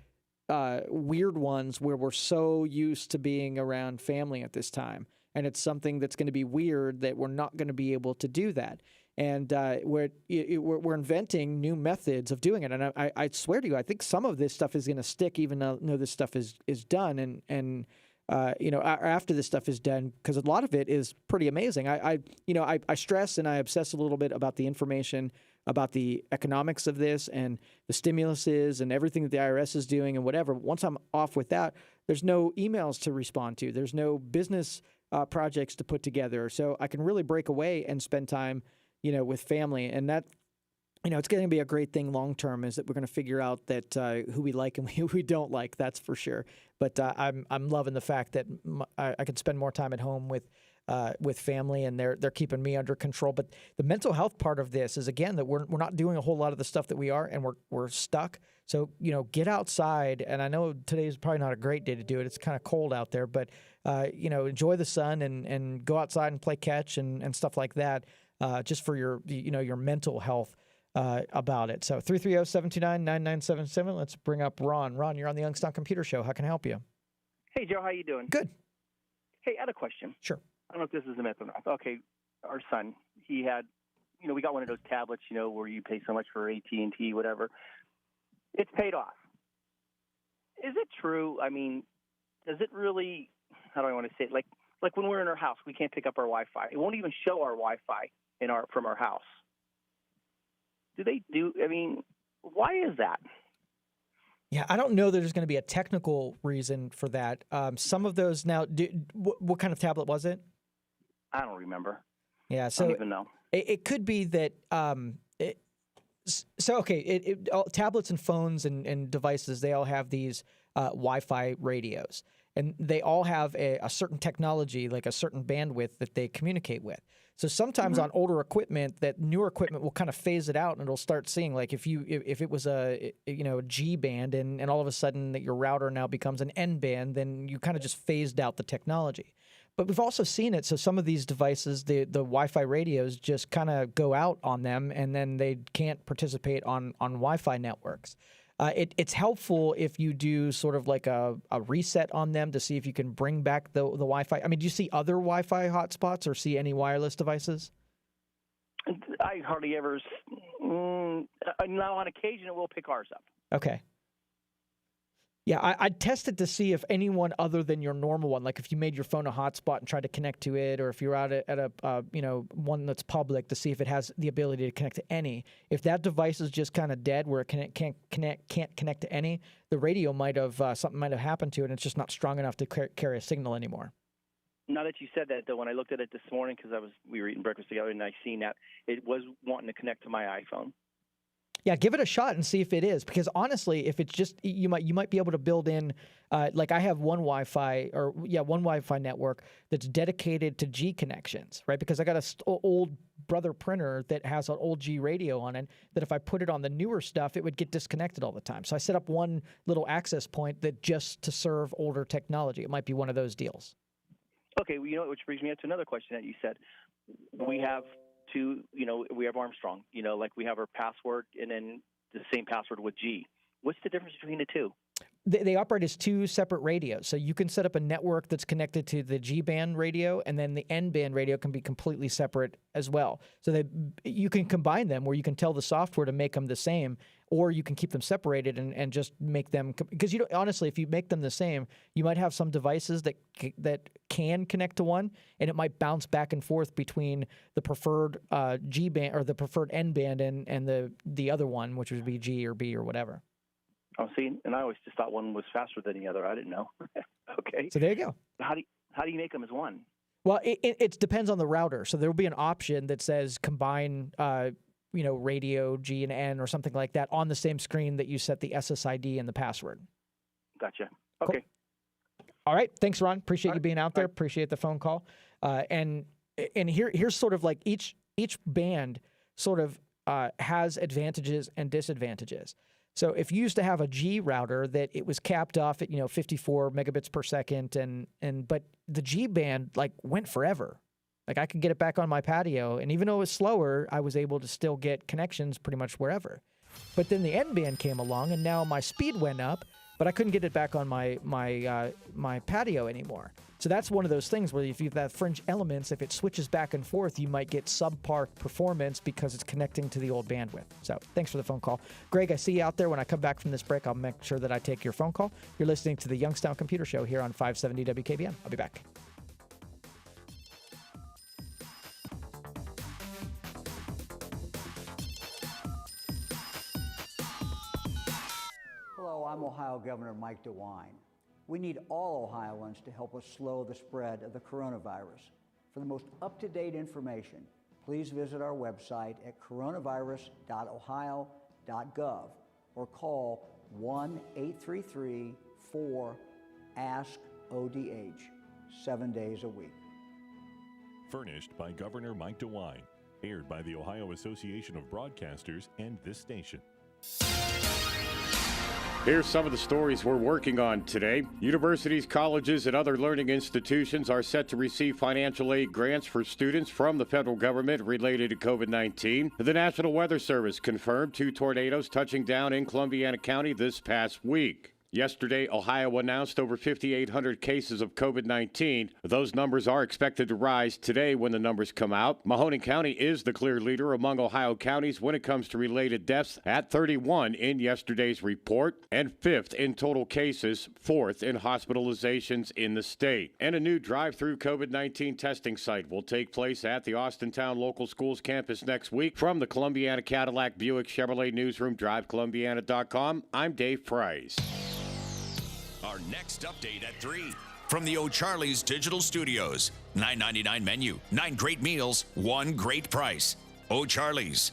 weird ones where we're so used to being around family at this time. And it's something that's going to be weird that we're not going to be able to do that. And we're inventing new methods of doing it. And I swear to you, I think some of this stuff is going to stick even though this stuff is done. And after this stuff is done, because a lot of it is pretty amazing. I stress and I obsess a little bit about the information about the economics of this and the stimuluses and everything that the IRS is doing and whatever. Once I'm off with that, there's no emails to respond to. There's no business projects to put together. So I can really break away and spend time, with family. And that, it's going to be a great thing long term, is that we're going to figure out that who we like and who we don't like. That's for sure. But I'm loving the fact that I can spend more time at home with family, and they're keeping me under control. But the mental health part of this is, again, that we're not doing a whole lot of the stuff that we are, and we're stuck. So, get outside. And I know today's probably not a great day to do it. It's kind of cold out there, but enjoy the sun and go outside and play catch and stuff like that, just for your mental health about it. So 330-729-9977. Let's bring up Ron. Ron, you're on the Youngstown Computer Show. How can I help you? Hey, Joe, how you doing? Good. Hey, I had a question. Sure. I don't know if this is a myth or not. Okay, our son, he had, we got one of those tablets, where you pay so much for AT&T, whatever. It's paid off. Is it true? I mean, does it really, how do I want to say it? Like when we're in our house, we can't pick up our Wi-Fi. It won't even show our Wi-Fi from our house. Why is that? Yeah, I don't know that there's going to be a technical reason for that. Some of those now, what kind of tablet was it? I don't remember. Yeah, so I don't even know. It could be that. Tablets and phones and devices, they all have these Wi-Fi radios, and they all have a certain technology, like a certain bandwidth that they communicate with. So sometimes on older equipment, that newer equipment will kind of phase it out, and it'll start seeing, like, if it was a G band and all of a sudden that your router now becomes an N band, then you kind of just phased out the technology. But we've also seen it. So some of these devices, the Wi-Fi radios just kind of go out on them, and then they can't participate on Wi-Fi networks. It's helpful if you do sort of like a reset on them to see if you can bring back the Wi-Fi. I mean, do you see other Wi-Fi hotspots or see any wireless devices? I hardly ever. Now, on occasion, it will pick ours up. Okay. Yeah, I'd test it to see if anyone other than your normal one, like if you made your phone a hotspot and tried to connect to it, or if you're out at a one that's public, to see if it has the ability to connect to any. If that device is just kind of dead, where it can't connect to any, the radio might have something might have happened to it, and it's just not strong enough to carry a signal anymore. Now that you said that, though, when I looked at it this morning, because we were eating breakfast together, and I seen that it was wanting to connect to my iPhone. Yeah, give it a shot and see if it is, because honestly, if it's just you might be able to build in, like I have one Wi-Fi network that's dedicated to G connections, right? Because I got a old brother printer that has an old G radio on it, that if I put it on the newer stuff, it would get disconnected all the time. So I set up one little access point that just to serve older technology. It might be one of those deals. Okay, well, which brings me up to another question that you said. We have we have Armstrong, like we have our password and then the same password with G. What's the difference between the two? They operate as two separate radios. So you can set up a network that's connected to the G-band radio, and then the N-band radio can be completely separate as well. So you can combine them where you can tell the software to make them the same, or you can keep them separated and just make them, because honestly, if you make them the same, you might have some devices that can connect to one, and it might bounce back and forth between the preferred G-band or the preferred N-band and the other one, which would be G or B or whatever. Oh, see, and I always just thought one was faster than the other. I didn't know. Okay. So there you go. How do you make them as one? Well, it depends on the router. So there will be an option that says combine, radio G and N or something like that on the same screen that you set the SSID and the password. Gotcha. Okay. Cool. All right. Thanks, Ron. Appreciate you being out there. Appreciate the phone call. And here's sort of like each band sort of has advantages and disadvantages. So if you used to have a G router that it was capped off at 54 megabits per second, but the G band went forever. Like I could get it back on my patio, and even though it was slower, I was able to still get connections pretty much wherever. But then the N band came along, and now my speed went up, but I couldn't get it back on my patio anymore. So that's one of those things where if you have that fringe elements, if it switches back and forth, you might get subpar performance because it's connecting to the old bandwidth. So thanks for the phone call. Greg, I see you out there. When I come back from this break, I'll make sure that I take your phone call. You're listening to the Youngstown Computer Show here on 570 WKBN. I'll be back. Hello, I'm Ohio Governor Mike DeWine. We need all Ohioans to help us slow the spread of the coronavirus. For the most up-to-date information, please visit our website at coronavirus.ohio.gov or call 1-833-4-ASK-ODH 7 days a week. Furnished by Governor Mike DeWine. Aired by the Ohio Association of Broadcasters and this station. Here's some of the stories we're working on today. Universities, colleges, and other learning institutions are set to receive financial aid grants for students from the federal government related to COVID-19. The National Weather Service confirmed 2 tornadoes touching down in Columbiana County this past week. Yesterday, Ohio announced over 5,800 cases of COVID-19. Those numbers are expected to rise today when the numbers come out. Mahoning County is the clear leader among Ohio counties when it comes to related deaths at 31 in yesterday's report, and 5th in total cases, 4th in hospitalizations in the state. And a new drive-through COVID-19 testing site will take place at the Austintown Local Schools campus next week. From the Columbiana Cadillac Buick Chevrolet Newsroom, drivecolumbiana.com, I'm Dave Price. Our next update at 3. From the O'Charley's Digital Studios. $9.99 menu, 9 great meals, 1 great price. O'Charley's.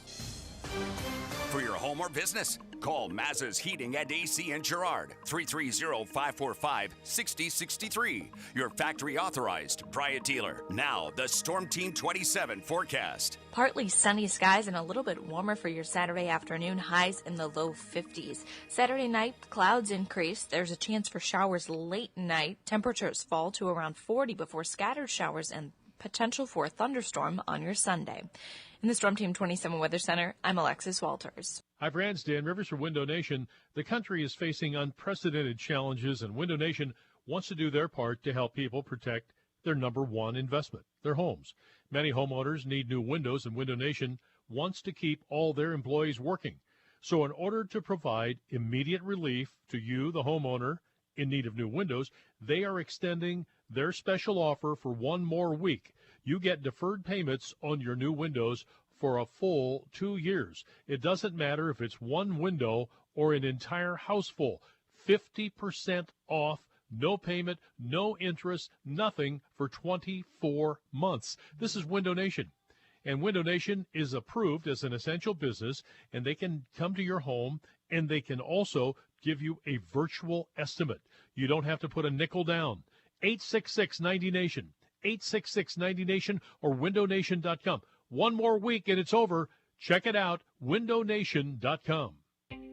For your home or business, call Mazza's Heating and AC in Girard. 330-545-6063. Your factory authorized Bryant dealer. Now, the Storm Team 27 forecast. Partly sunny skies and a little bit warmer for your Saturday afternoon, highs in the low 50s. Saturday night, clouds increase. There's a chance for showers late night. Temperatures fall to around 40 before scattered showers and potential for a thunderstorm on your Sunday. In the Storm Team 27 Weather Center, I'm Alexis Walters. Hi, friends. Dan Rivers for Window Nation. The country is facing unprecedented challenges, and Window Nation wants to do their part to help people protect their number one investment, their homes. Many homeowners need new windows, and Window Nation wants to keep all their employees working. So in order to provide immediate relief to you, the homeowner, in need of new windows, they are extending their special offer for 1 more week. You get deferred payments on your new windows for a full 2 years. It doesn't matter if it's one window or an entire house full. 50% off, no payment, no interest, nothing for 24 months. This is Window Nation. And Window Nation is approved as an essential business, and they can come to your home, and they can also give you a virtual estimate. You don't have to put a nickel down. 866-90-NATION. 866-90-NATION or windownation.com. 1 more week and it's over. Check it out, windownation.com.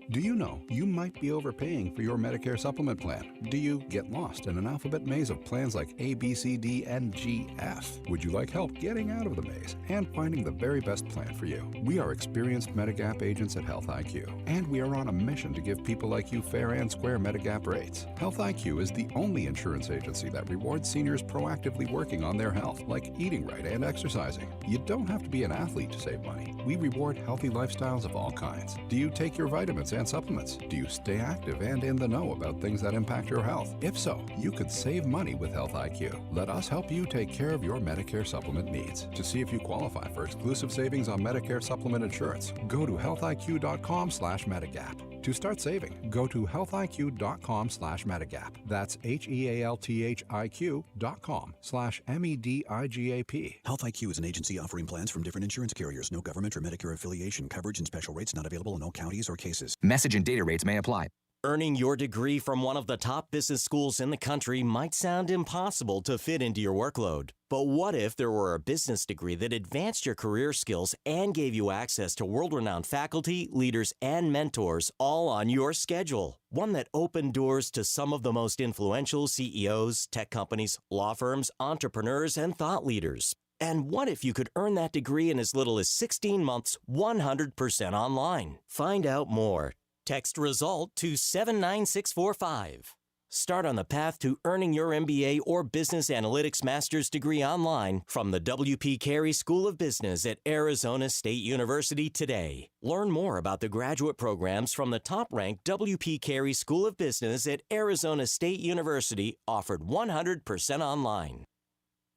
Do you know you might be overpaying for your Medicare supplement plan? Do you get lost in an alphabet maze of plans like A, B, C, D, and G, F? Would you like help getting out of the maze and finding the very best plan for you? We are experienced Medigap agents at Health IQ, and we are on a mission to give people like you fair and square Medigap rates. Health IQ is the only insurance agency that rewards seniors proactively working on their health, like eating right and exercising. You don't have to be an athlete to save money. We reward healthy lifestyles of all kinds. Do you take your vitamins and supplements? Do you stay active and in the know about things that impact your health? If so, you could save money with Health IQ. Let us help you take care of your Medicare supplement needs. To see if you qualify for exclusive savings on Medicare supplement insurance, go to healthiq.com/Medigap. To start saving, go to healthiq.com/Medigap. That's HEALTHIQ.com/MEDIGAP. Health IQ is an agency offering plans from different insurance carriers. No government or Medicare affiliation. Coverage and special rates not available in all counties or cases. Message and data rates may apply. Earning your degree from one of the top business schools in the country might sound impossible to fit into your workload. But what if there were a business degree that advanced your career skills and gave you access to world-renowned faculty, leaders, and mentors all on your schedule? One that opened doors to some of the most influential CEOs, tech companies, law firms, entrepreneurs, and thought leaders. And what if you could earn that degree in as little as 16 months, 100% online? Find out more. Text RESULT to 79645. Start on the path to earning your MBA or Business Analytics Master's degree online from the W.P. Carey School of Business at Arizona State University today. Learn more about the graduate programs from the top-ranked W.P. Carey School of Business at Arizona State University, offered 100% online.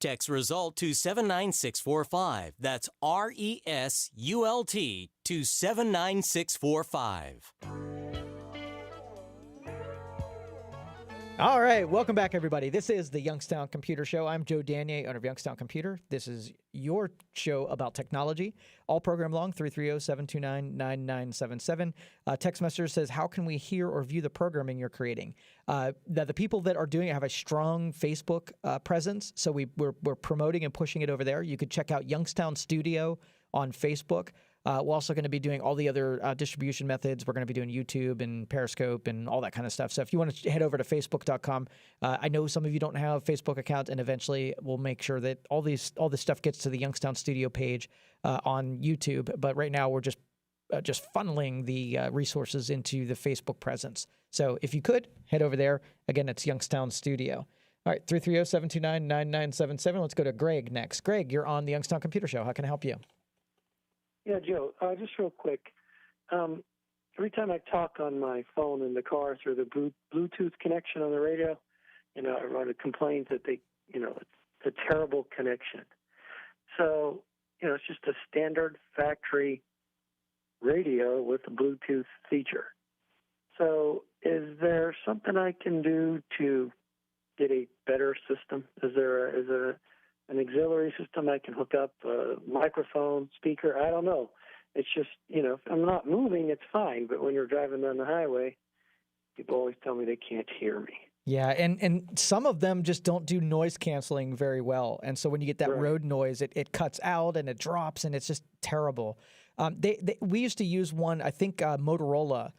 Text RESULT to 79645. That's RESULT to 79645. All right, welcome back, everybody. This is the Youngstown Computer Show. I'm Joe Danier, owner of Youngstown Computer. This is your show about technology. All program long, 330-729-9977. Text message says, how can we hear or view the programming you're creating? The people that are doing it have a strong Facebook presence, so we're promoting and pushing it over there. You could check out Youngstown Studio on Facebook. We're also going to be doing all the other distribution methods. We're going to be doing YouTube and Periscope and all that kind of stuff. So if you want to head over to Facebook.com, I know some of you don't have Facebook accounts, and eventually we'll make sure that all this stuff gets to the Youngstown Studio page on YouTube. But right now we're just funneling the resources into the Facebook presence. So if you could, head over there. Again, it's Youngstown Studio. All right, 330-729-9977. Let's go to Greg next. Greg, you're on the Youngstown Computer Show. How can I help you? Yeah, Joe, just real quick. Every time I talk on my phone in the car through the Bluetooth connection on the radio, everyone complains that it's a terrible connection. So, it's just a standard factory radio with a Bluetooth feature. So, is there something I can do to get a better system? Is there an auxiliary system I can hook up, a microphone, speaker? I don't know. It's just, if I'm not moving, it's fine. But when you're driving down the highway, people always tell me they can't hear me. Yeah, and some of them just don't do noise canceling very well. And so when you get that road noise, it cuts out and it drops, and it's just terrible. We used to use one, I think Motorola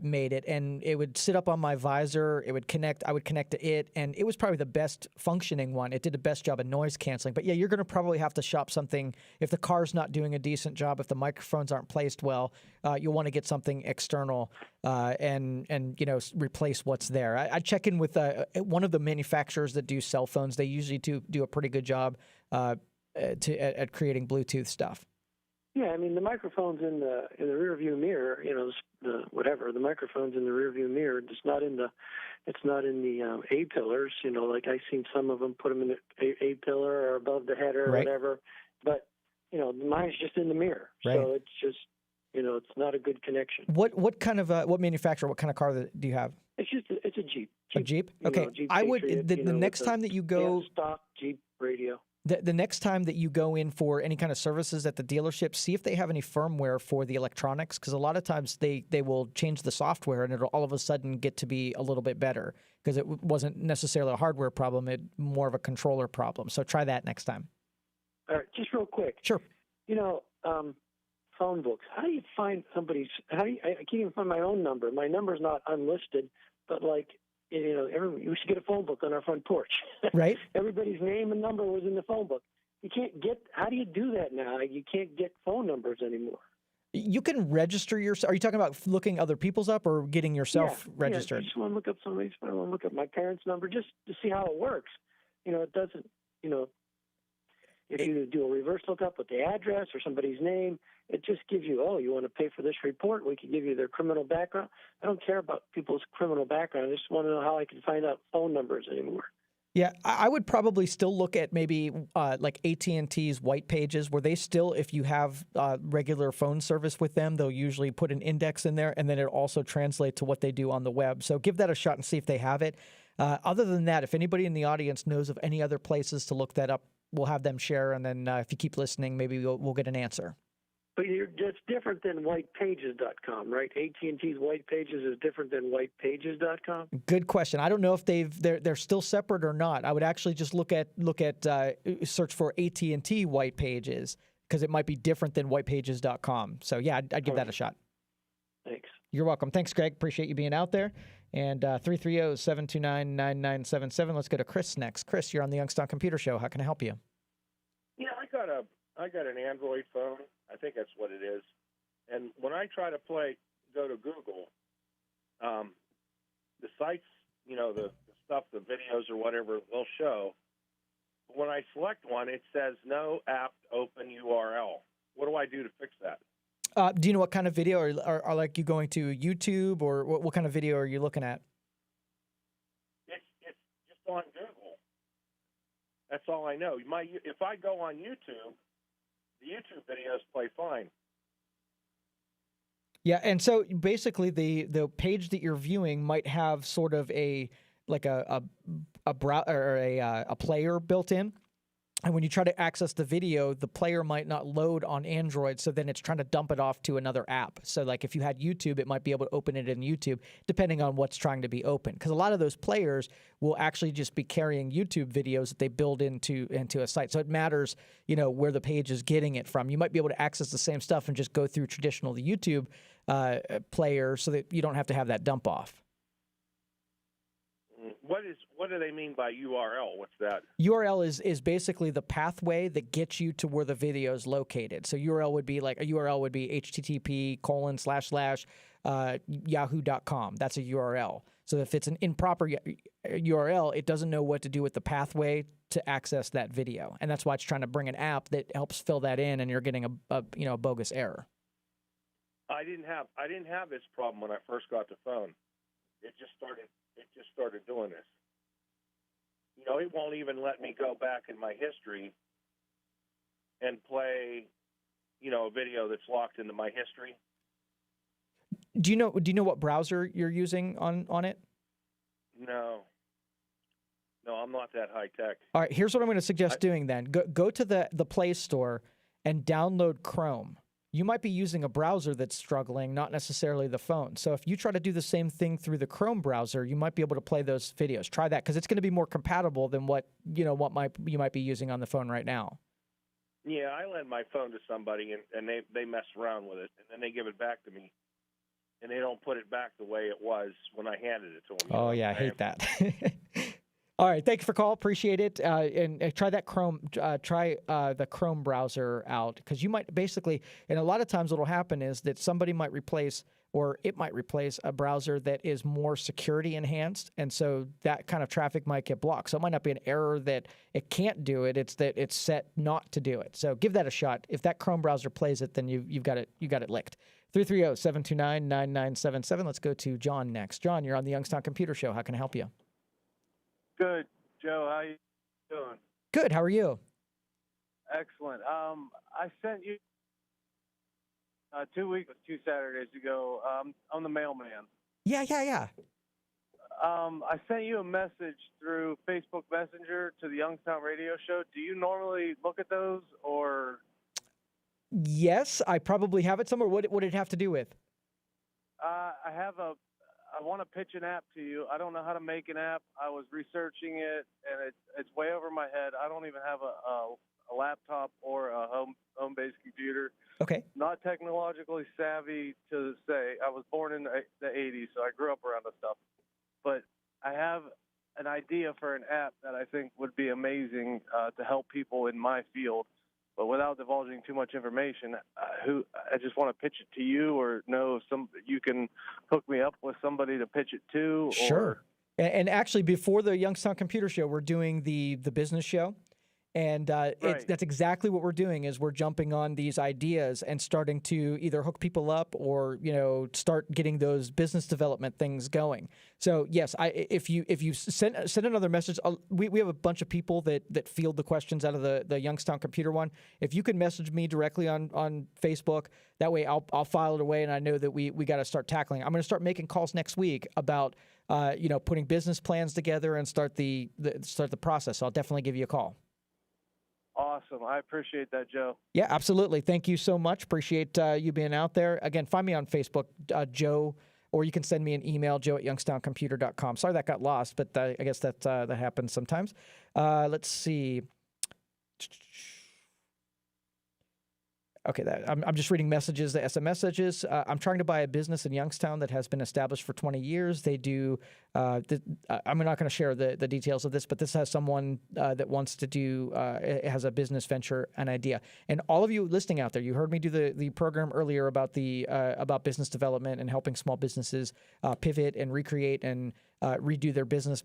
made it, and it would sit up on my visor. It would connect. I would connect to it, and it was probably the best functioning one. It did the best job of noise canceling. But yeah, you're going to probably have to shop something if the car's not doing a decent job, if the microphones aren't placed well. You'll want to get something external and replace what's there. I check in with one of the manufacturers that do cell phones. They usually do a pretty good job at creating Bluetooth stuff. Yeah, I mean the microphone's in the rear view mirror. The microphone's in the rear view mirror. It's not in the A pillars. Like I've seen some of them put them in the A pillar or above the header or whatever. But mine's just in the mirror, so it's just it's not a good connection. What kind of what manufacturer? What kind of car do you have? It's a Jeep. A Jeep? Okay, Jeep I would Patriot, the next time that you go stock Jeep radio. The next time that you go in for any kind of services at the dealership, see if they have any firmware for the electronics, because a lot of times they will change the software and it'll all of a sudden get to be a little bit better because it wasn't necessarily a hardware problem, it more of a controller problem. So try that next time. All right, just real quick. Sure. phone books. How do you find somebody's? I can't even find my own number. My number's not unlisted, but we should get a phone book on our front porch. Right. Everybody's name and number was in the phone book. You can't get. How do you do that now? You can't get phone numbers anymore. You can register yourself. Are you talking about looking other people's up or getting yourself registered? Yeah, I just want to look up somebody's. I want to look up my parents' number just to see how it works. It doesn't. If you do a reverse lookup with the address or somebody's name, it just gives you, you want to pay for this report? We can give you their criminal background. I don't care about people's criminal background. I just want to know how I can find out phone numbers anymore. Yeah, I would probably still look at maybe like AT&T's white pages, where they still, if you have regular phone service with them, they'll usually put an index in there, and then it also translates to what they do on the web. So give that a shot and see if they have it. Other than that, if anybody in the audience knows of any other places to look that up, we'll have them share, and then if you keep listening, maybe we'll get an answer. But it's different than whitepages.com, right? AT&T's white pages is different than whitepages.com. Good question. I don't know if they're still separate or not. I would actually just look at search for AT&T white pages, because it might be different than whitepages.com. So yeah, I'd give that a shot. Thanks. You're welcome. Thanks, Greg. Appreciate you being out there. And 330-729-9977. Let's go to Chris next. Chris, you're on the Youngstown Computer Show. How can I help you? Yeah, I got an Android phone. I think that's what it is. And when I try to go to Google, the sites, the stuff, the videos or whatever, they'll show. But when I select one, it says no app open URL. What do I do to fix that? Do you know what kind of video, or are like you going to YouTube, or what kind of video are you looking at? It's just on Google. That's all I know. If I go on YouTube, the YouTube videos play fine. Yeah, and so basically the page that you're viewing might have sort of a player built in. And when you try to access the video, the player might not load on Android, so then it's trying to dump it off to another app. So like if you had YouTube, it might be able to open it in YouTube, depending on what's trying to be open. Because a lot of those players will actually just be carrying YouTube videos that they build into a site. So it matters, where the page is getting it from. You might be able to access the same stuff and just go through the YouTube player, so that you don't have to have that dump off. What do they mean by URL? What's that? URL is basically the pathway that gets you to where the video is located. So URL would be http://yahoo.com. That's a URL. So if it's an improper URL, it doesn't know what to do with the pathway to access that video, and that's why it's trying to bring an app that helps fill that in, and you're getting a bogus error. I didn't have this problem when I first got the phone. It just started doing this. It won't even let me go back in my history and play, a video that's locked into my history. Do you know what browser you're using on it? No, I'm not that high tech. All right, here's what I'm going to suggest doing then. Go to the Play Store and download Chrome. You might be using a browser that's struggling, not necessarily the phone. So if you try to do the same thing through the Chrome browser, you might be able to play those videos. Try that, because it's going to be more compatible than what you might be using on the phone right now. Yeah, I lend my phone to somebody, and they mess around with it, and then they give it back to me, and they don't put it back the way it was when I handed it to them. Oh, yeah, I hate that. All right, thank you for call. Appreciate it. And try that Chrome. Try the Chrome browser out, because you might basically, and a lot of times what'll happen is that somebody might replace, or it might replace, a browser that is more security enhanced, and so that kind of traffic might get blocked. So it might not be an error that it can't do it; it's that it's set not to do it. So give that a shot. If that Chrome browser plays it, then you've got it licked. 330-729-9977. Let's go to John next. John, you're on the Youngstown Computer Show. How can I help you? Good, Joe. How you doing? Good. How are you? Excellent. I sent you 2 Saturdays ago. I'm the mailman. Yeah. I sent you a message through Facebook Messenger to the Youngstown radio show. Do you normally look at those, or? Yes, I probably have it somewhere. What would it have to do with? I want to pitch an app to you. I don't know how to make an app. I was researching it, and it's way over my head. I don't even have a laptop or a home-based computer. Okay. Not technologically savvy to say. I was born in the 80s, so I grew up around the stuff. But I have an idea for an app that I think would be amazing to help people in my field. But without divulging too much information, I just want to pitch it to you, or know if you can hook me up with somebody to pitch it to. Sure. And actually, before the Youngstown Computer Show, we're doing the business show. And that's exactly what we're doing, is we're jumping on these ideas and starting to either hook people up or, start getting those business development things going. So, yes, if you send another message, we have a bunch of people that field the questions out of the Youngstown Computer one. If you can message me directly on Facebook, that way I'll file it away, and I know that we got to start tackling. I'm going to start making calls next week about putting business plans together and start the process. So I'll definitely give you a call. Awesome. I appreciate that, Joe. Yeah, absolutely. Thank you so much. Appreciate you being out there. Again, find me on Facebook, Joe, or you can send me an email, joe@youngstowncomputer.com. Sorry that got lost, but I guess that happens sometimes. Let's see. Okay, I'm just reading messages, the SMS messages. I'm trying to buy a business in Youngstown that has been established for 20 years. They do, I'm not going to share the details of this, but this has someone that wants to do, has a business venture, an idea. And all of you listening out there, you heard me do the program earlier about about business development and helping small businesses pivot and recreate and redo their business,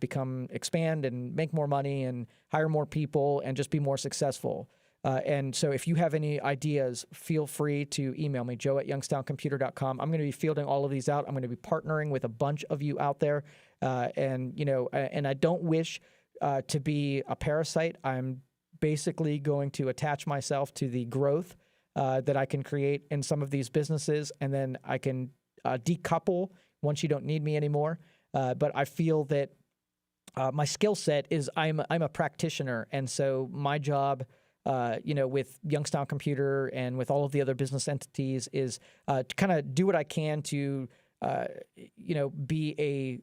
expand and make more money and hire more people and just be more successful. And so if you have any ideas, feel free to email me, joe@youngstowncomputer.com. I'm going to be fielding all of these out. I'm going to be partnering with a bunch of you out there. And I don't wish to be a parasite. I'm basically going to attach myself to the growth that I can create in some of these businesses, and then I can decouple once you don't need me anymore. But I feel that my skill set is I'm a practitioner, and so my job with Youngstown Computer and with all of the other business entities is to kind of do what I can to, be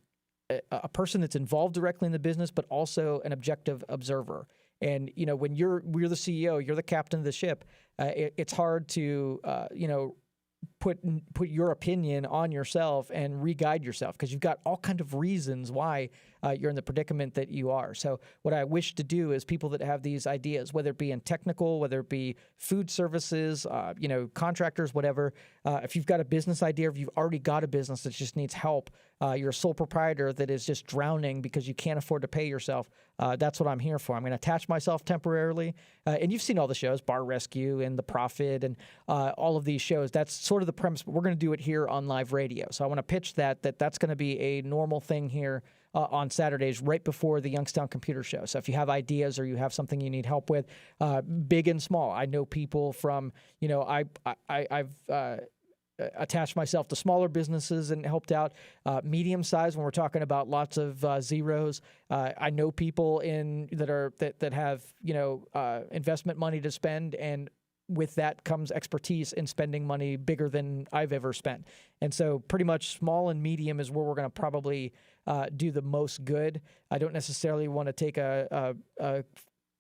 a person that's involved directly in the business, but also an objective observer. And, when we're the CEO, you're the captain of the ship, it's hard to, put your opinion on yourself and re-guide yourself, because you've got all kinds of reasons why you're in the predicament that you are. So what I wish to do is people that have these ideas, whether it be in technical, whether it be food services, contractors, whatever, if you've got a business idea, if you've already got a business that just needs help, you're a sole proprietor that is just drowning because you can't afford to pay yourself, that's what I'm here for. I'm going to attach myself temporarily. And you've seen all the shows, Bar Rescue and The Profit and all of these shows. That's sort of the premise, but we're going to do it here on live radio. So I want to pitch that's going to be a normal thing here on Saturdays right before the Youngstown Computer Show. So if you have ideas or you have something you need help with, big and small. I know people from, I've attached myself to smaller businesses and helped out, medium size when we're talking about lots of zeros. I know people that have investment money to spend, and with that comes expertise in spending money bigger than I've ever spent. And so pretty much small and medium is where we're going to probably do the most good. I don't necessarily want to take a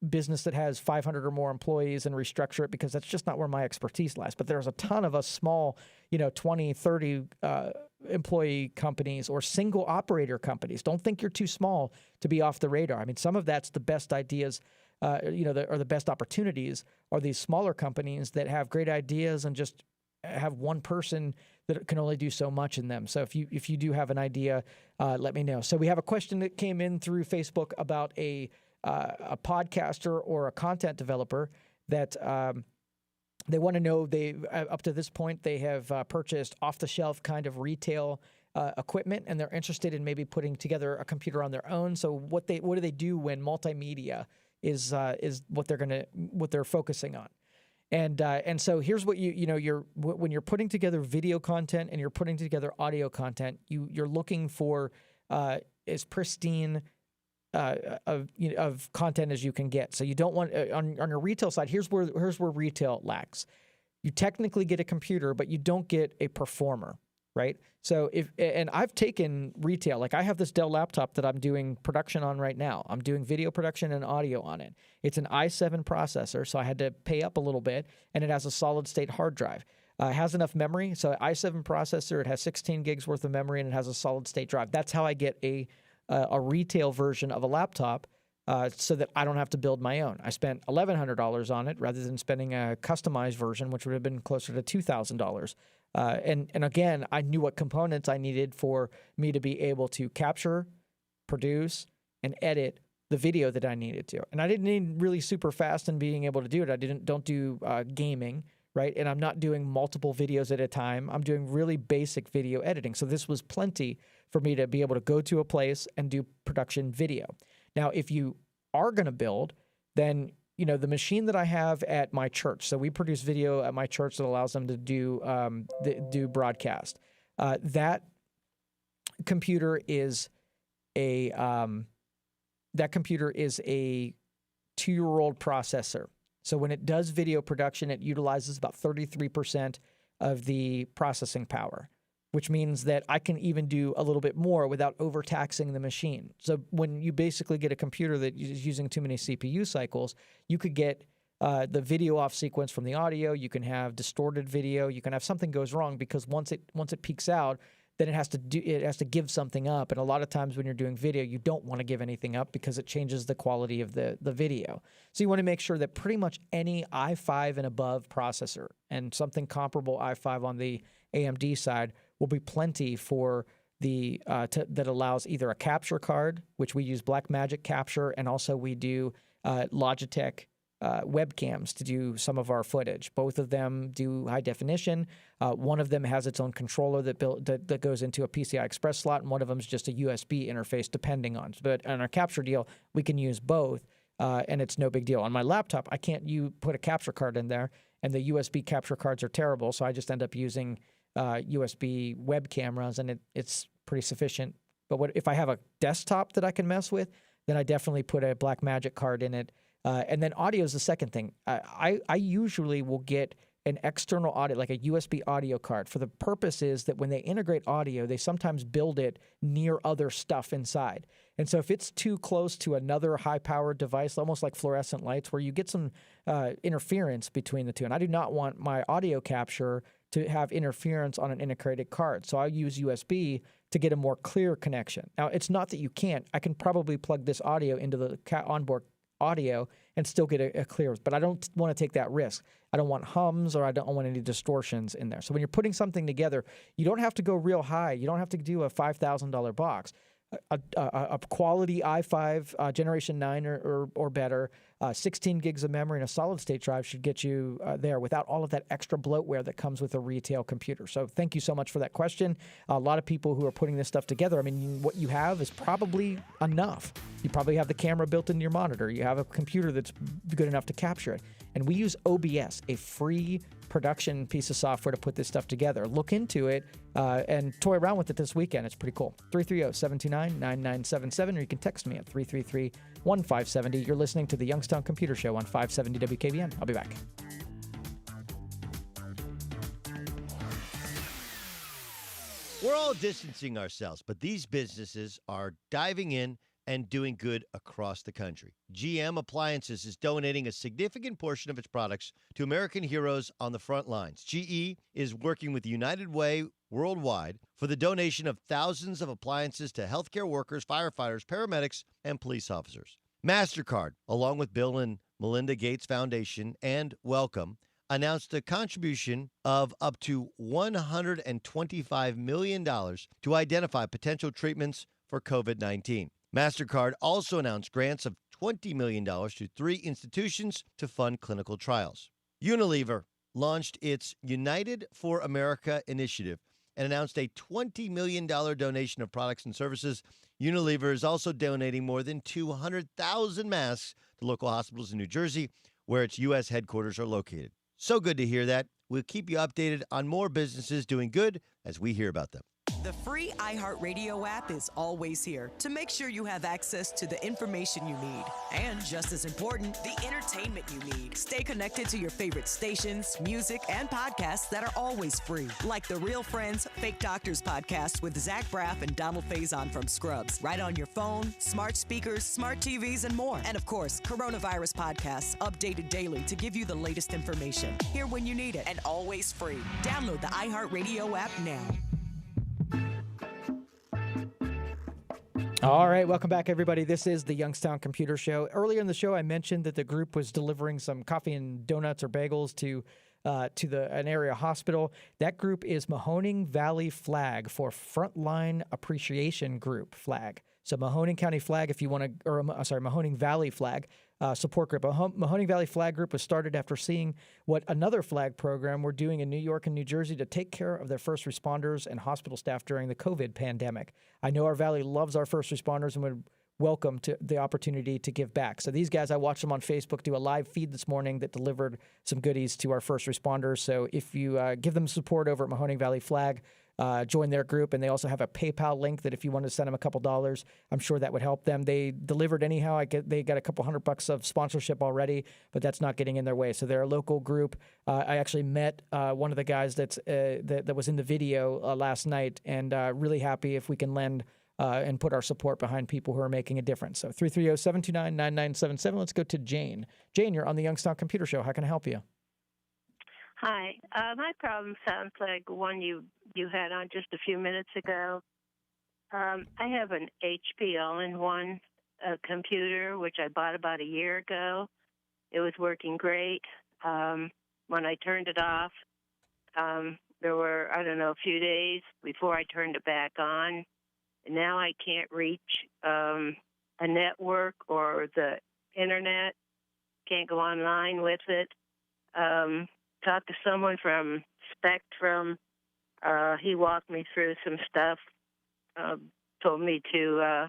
business that has 500 or more employees and restructure it, because that's just not where my expertise lies. But there's a ton of us small, 20, 30 employee companies or single operator companies. Don't think you're too small to be off the radar. I mean, some of that's the best ideas, or the best opportunities are these smaller companies that have great ideas and just have one person that can only do so much in them. So if you do have an idea, let me know. So we have a question that came in through Facebook about a podcaster or a content developer that they want to know. Up to this point, they have purchased off-the-shelf kind of retail equipment, and they're interested in maybe putting together a computer on their own. So what do they do when multimedia is what they're focusing on? And so here's what when you're putting together video content and you're putting together audio content, you're looking for as pristine of content as you can get. So you don't want on your retail side. Here's where retail lacks. You technically get a computer, but you don't get a performer. right? So and I've taken retail, like I have this Dell laptop that I'm doing production on right now. I'm doing video production and audio on it. It's an i7 processor, so I had to pay up a little bit, and it has a solid state hard drive. It has enough memory, so i7 processor, it has 16 gigs worth of memory, and it has a solid state drive. That's how I get a retail version of a laptop so that I don't have to build my own. I spent $1,100 on it rather than spending a customized version, which would have been closer to $2,000. And again, I knew what components I needed for me to be able to capture, produce, and edit the video that I needed to. And I didn't need really super fast in being able to do it. I don't do gaming, right? And I'm not doing multiple videos at a time. I'm doing really basic video editing. So this was plenty for me to be able to go to a place and do production video. Now, if you are going to build, then the machine that I have at my church. So we produce video at my church that allows them to do broadcast. That computer is a 2-year-old processor. So when it does video production, it utilizes about 33% of the processing power, which means that I can even do a little bit more without overtaxing the machine. So when you basically get a computer that is using too many CPU cycles, you could get the video off sequence from the audio. You can have distorted video. You can have something goes wrong because once it peaks out, then it has to give something up. And a lot of times when you're doing video, you don't want to give anything up because it changes the quality of the video. So you want to make sure that pretty much any i5 and above processor and something comparable i5 on the AMD side will be plenty for that allows either a capture card, which we use Blackmagic Capture, and also we do Logitech webcams to do some of our footage. Both of them do high definition. One of them has its own controller that goes into a PCI Express slot, and one of them is just a USB interface, depending on. But on our capture deal, we can use both, and it's no big deal. On my laptop, I can't put a capture card in there, and the USB capture cards are terrible, so I just end up using USB web cameras, and it's pretty sufficient. But if I have a desktop that I can mess with, then I definitely put a Blackmagic card in it. And then audio is the second thing. I usually will get an external audio, like a USB audio card, for the purpose is that when they integrate audio, they sometimes build it near other stuff inside. And so if it's too close to another high-powered device, almost like fluorescent lights, where you get some interference between the two. And I do not want my audio capture to have interference on an integrated card. So I use USB to get a more clear connection. Now, it's not that you can't. I can probably plug this audio into the onboard audio and still get a clear, but I don't want to take that risk. I don't want hums or I don't want any distortions in there. So when you're putting something together, you don't have to go real high. You don't have to do a $5,000 box. A quality i5 Generation 9 or better, 16 gigs of memory and a solid-state drive should get you there without all of that extra bloatware that comes with a retail computer. So thank you so much for that question. A lot of people who are putting this stuff together, I mean, what you have is probably enough. You probably have the camera built into your monitor. You have a computer that's good enough to capture it. And we use OBS, a free production piece of software to put this stuff together. Look into it and toy around with it this weekend. It's pretty cool. 330-729-9977, or you can text me at 333-1570. You're listening to the Youngstown Computer Show on 570 WKBN. I'll be back. We're all distancing ourselves, but these businesses are diving in and doing good across the country. GM Appliances is donating a significant portion of its products to American heroes on the front lines. GE is working with United Way worldwide for the donation of thousands of appliances to healthcare workers, firefighters, paramedics, and police officers. MasterCard, along with Bill and Melinda Gates Foundation and Welcome, announced a contribution of up to $125 million to identify potential treatments for COVID-19. MasterCard also announced grants of $20 million to 3 institutions to fund clinical trials. Unilever launched its United for America initiative and announced a $20 million donation of products and services. Unilever is also donating more than 200,000 masks to local hospitals in New Jersey, where its U.S. headquarters are located. So good to hear that. We'll keep you updated on more businesses doing good as we hear about them. The free iHeartRadio app is always here to make sure you have access to the information you need. And just as important, the entertainment you need. Stay connected to your favorite stations, music, and podcasts that are always free. Like the Real Friends Fake Doctors podcast with Zach Braff and Donald Faison from Scrubs. Right on your phone, smart speakers, smart TVs, and more. And of course, coronavirus podcasts updated daily to give you the latest information. Here when you need it and always free. Download the iHeartRadio app now. All right, welcome back, everybody. This is the Youngstown Computer Show. Earlier in the show, I mentioned that the group was delivering some coffee and donuts or bagels to an area hospital. That group is Mahoning Valley Flag for Frontline Appreciation Group Flag. So Mahoning County Flag, if you want to, or Mahoning Valley Flag support group. Mahoning Valley Flag Group was started after seeing what another flag program were doing in New York and New Jersey to take care of their first responders and hospital staff during the COVID pandemic. I know our valley loves our first responders and would welcome to the opportunity to give back. So these guys, I watched them on Facebook do a live feed this morning that delivered some goodies to our first responders. So if you give them support over at Mahoning Valley Flag, join their group, and they also have a PayPal link that if you want to send them a couple dollars, I'm sure that would help them. They delivered anyhow. They got a couple $100 of sponsorship already, but that's not getting in their way. So they're a local group. I actually met one of the guys that was in the video last night, and really happy if we can lend and put our support behind people who are making a difference. So 330-729-9977. Let's go to Jane. Jane, you're on the Youngstown Computer Show. How can I help you? Hi. My problem sounds like one you had on just a few minutes ago. I have an HP all-in-one computer, which I bought about a year ago. It was working great. When I turned it off, there were, a few days before I turned it back on. And now I can't reach a network or the internet, can't go online with it. Talked to someone from Spectrum. He walked me through some stuff, told me to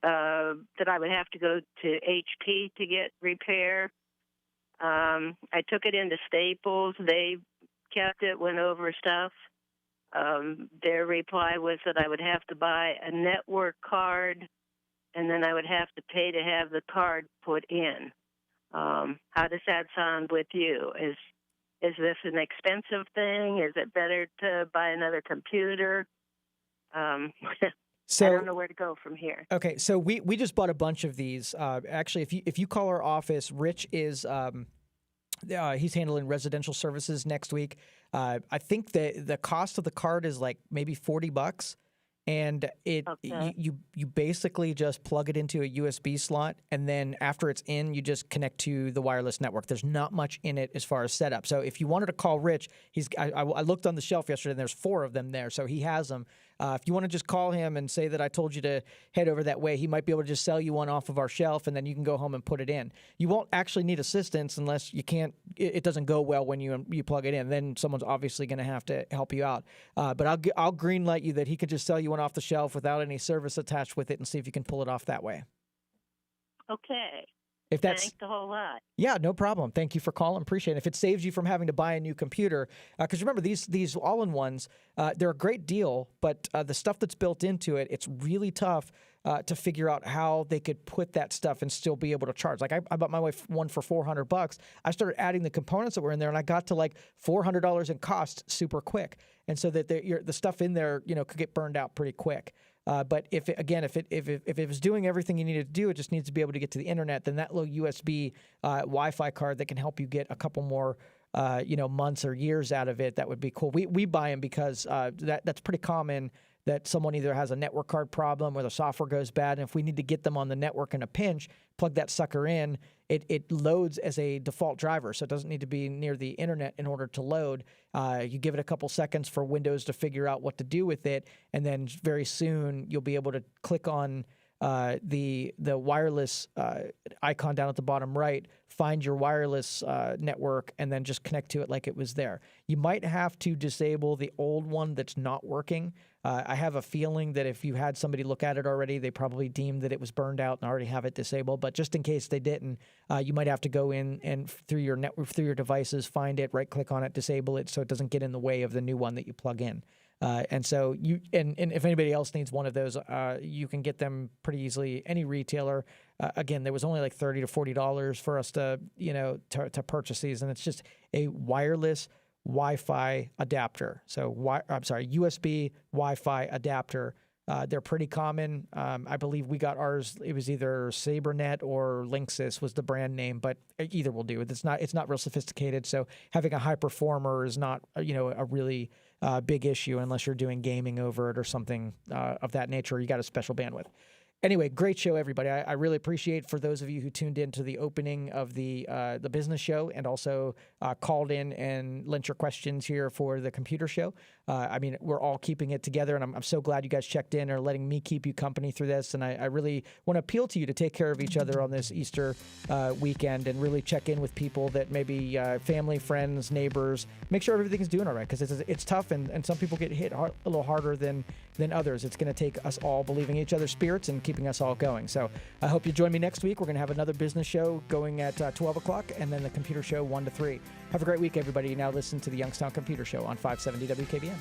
that I would have to go to HP to get repair. I took it into Staples. They kept it, went over stuff. Their reply was that I would have to buy a network card, and then I would have to pay to have the card put in. How does that sound with you? Is this an expensive thing? Is it better to buy another computer? So, I don't know where to go from here. Okay, so we just bought a bunch of these. Actually, if you call our office, Rich is he's handling residential services next week. I think the cost of the card is like maybe $40. And you basically just plug it into a USB slot, and then after it's in, you just connect to the wireless network. There's not much in it as far as setup. So if you wanted to call Rich, I looked on the shelf yesterday, and there's 4 of them there, so he has them. If you want to just call him and say that I told you to head over that way, he might be able to just sell you one off of our shelf, and then you can go home and put it in. You won't actually need assistance unless you can't. It doesn't go well when you plug it in. Then someone's obviously going to have to help you out. But I'll greenlight you that he could just sell you one off the shelf without any service attached with it, and see if you can pull it off that way. Okay. If that's, thanks a whole lot. Yeah, no problem. Thank you for calling. Appreciate it. If it saves you from having to buy a new computer, because remember, these all-in-ones, they're a great deal, but the stuff that's built into it, it's really tough to figure out how they could put that stuff and still be able to charge. Like I bought my wife one for $400. I started adding the components that were in there, and I got to like $400 in cost super quick. And so that the stuff in there, could get burned out pretty quick. But if it was doing everything you needed to do, it just needs to be able to get to the internet. Then that little USB Wi-Fi card that can help you get a couple more months or years out of it, that would be cool. We buy them because that's pretty common, that someone either has a network card problem or the software goes bad, and if we need to get them on the network in a pinch, plug that sucker in. It loads as a default driver, so it doesn't need to be near the internet in order to load. You give it a couple seconds for Windows to figure out what to do with it, and then very soon you'll be able to click on the wireless icon down at the bottom right, find your wireless network, and then just connect to it like it was there. You might have to disable the old one that's not working. I have a feeling that if you had somebody look at it already, they probably deemed that it was burned out and already have it disabled. But just in case they didn't, you might have to go in and through your devices, find it, right-click on it, disable it, so it doesn't get in the way of the new one that you plug in. And so and if anybody else needs one of those, you can get them pretty easily. Any retailer. Again, there was only like $30 to $40 for us to purchase these, and it's just a wireless Wi-Fi adapter. So USB Wi-Fi adapter. They're pretty common. I believe we got ours. It was either SaberNet or Linksys was the brand name, but either will do. It's not real sophisticated. So having a high performer is not a really big issue unless you're doing gaming over it or something of that nature. You got a special bandwidth. Anyway, great show, everybody. I really appreciate for those of you who tuned in to the opening of the business show and also called in and lent your questions here for the computer show. We're all keeping it together, and I'm so glad you guys checked in or letting me keep you company through this. And I really want to appeal to you to take care of each other on this Easter weekend and really check in with people that maybe family, friends, neighbors. Make sure everything's doing all right, because it's tough, and some people get hit a little harder than others. It's going to take us all believing in each other's spirits and keeping us all going. So I hope you join me next week. We're going to have another business show going at 12 o'clock and then the computer show 1 to 3. Have a great week, everybody. Now listen to the Youngstown Computer Show on 570 WKBN.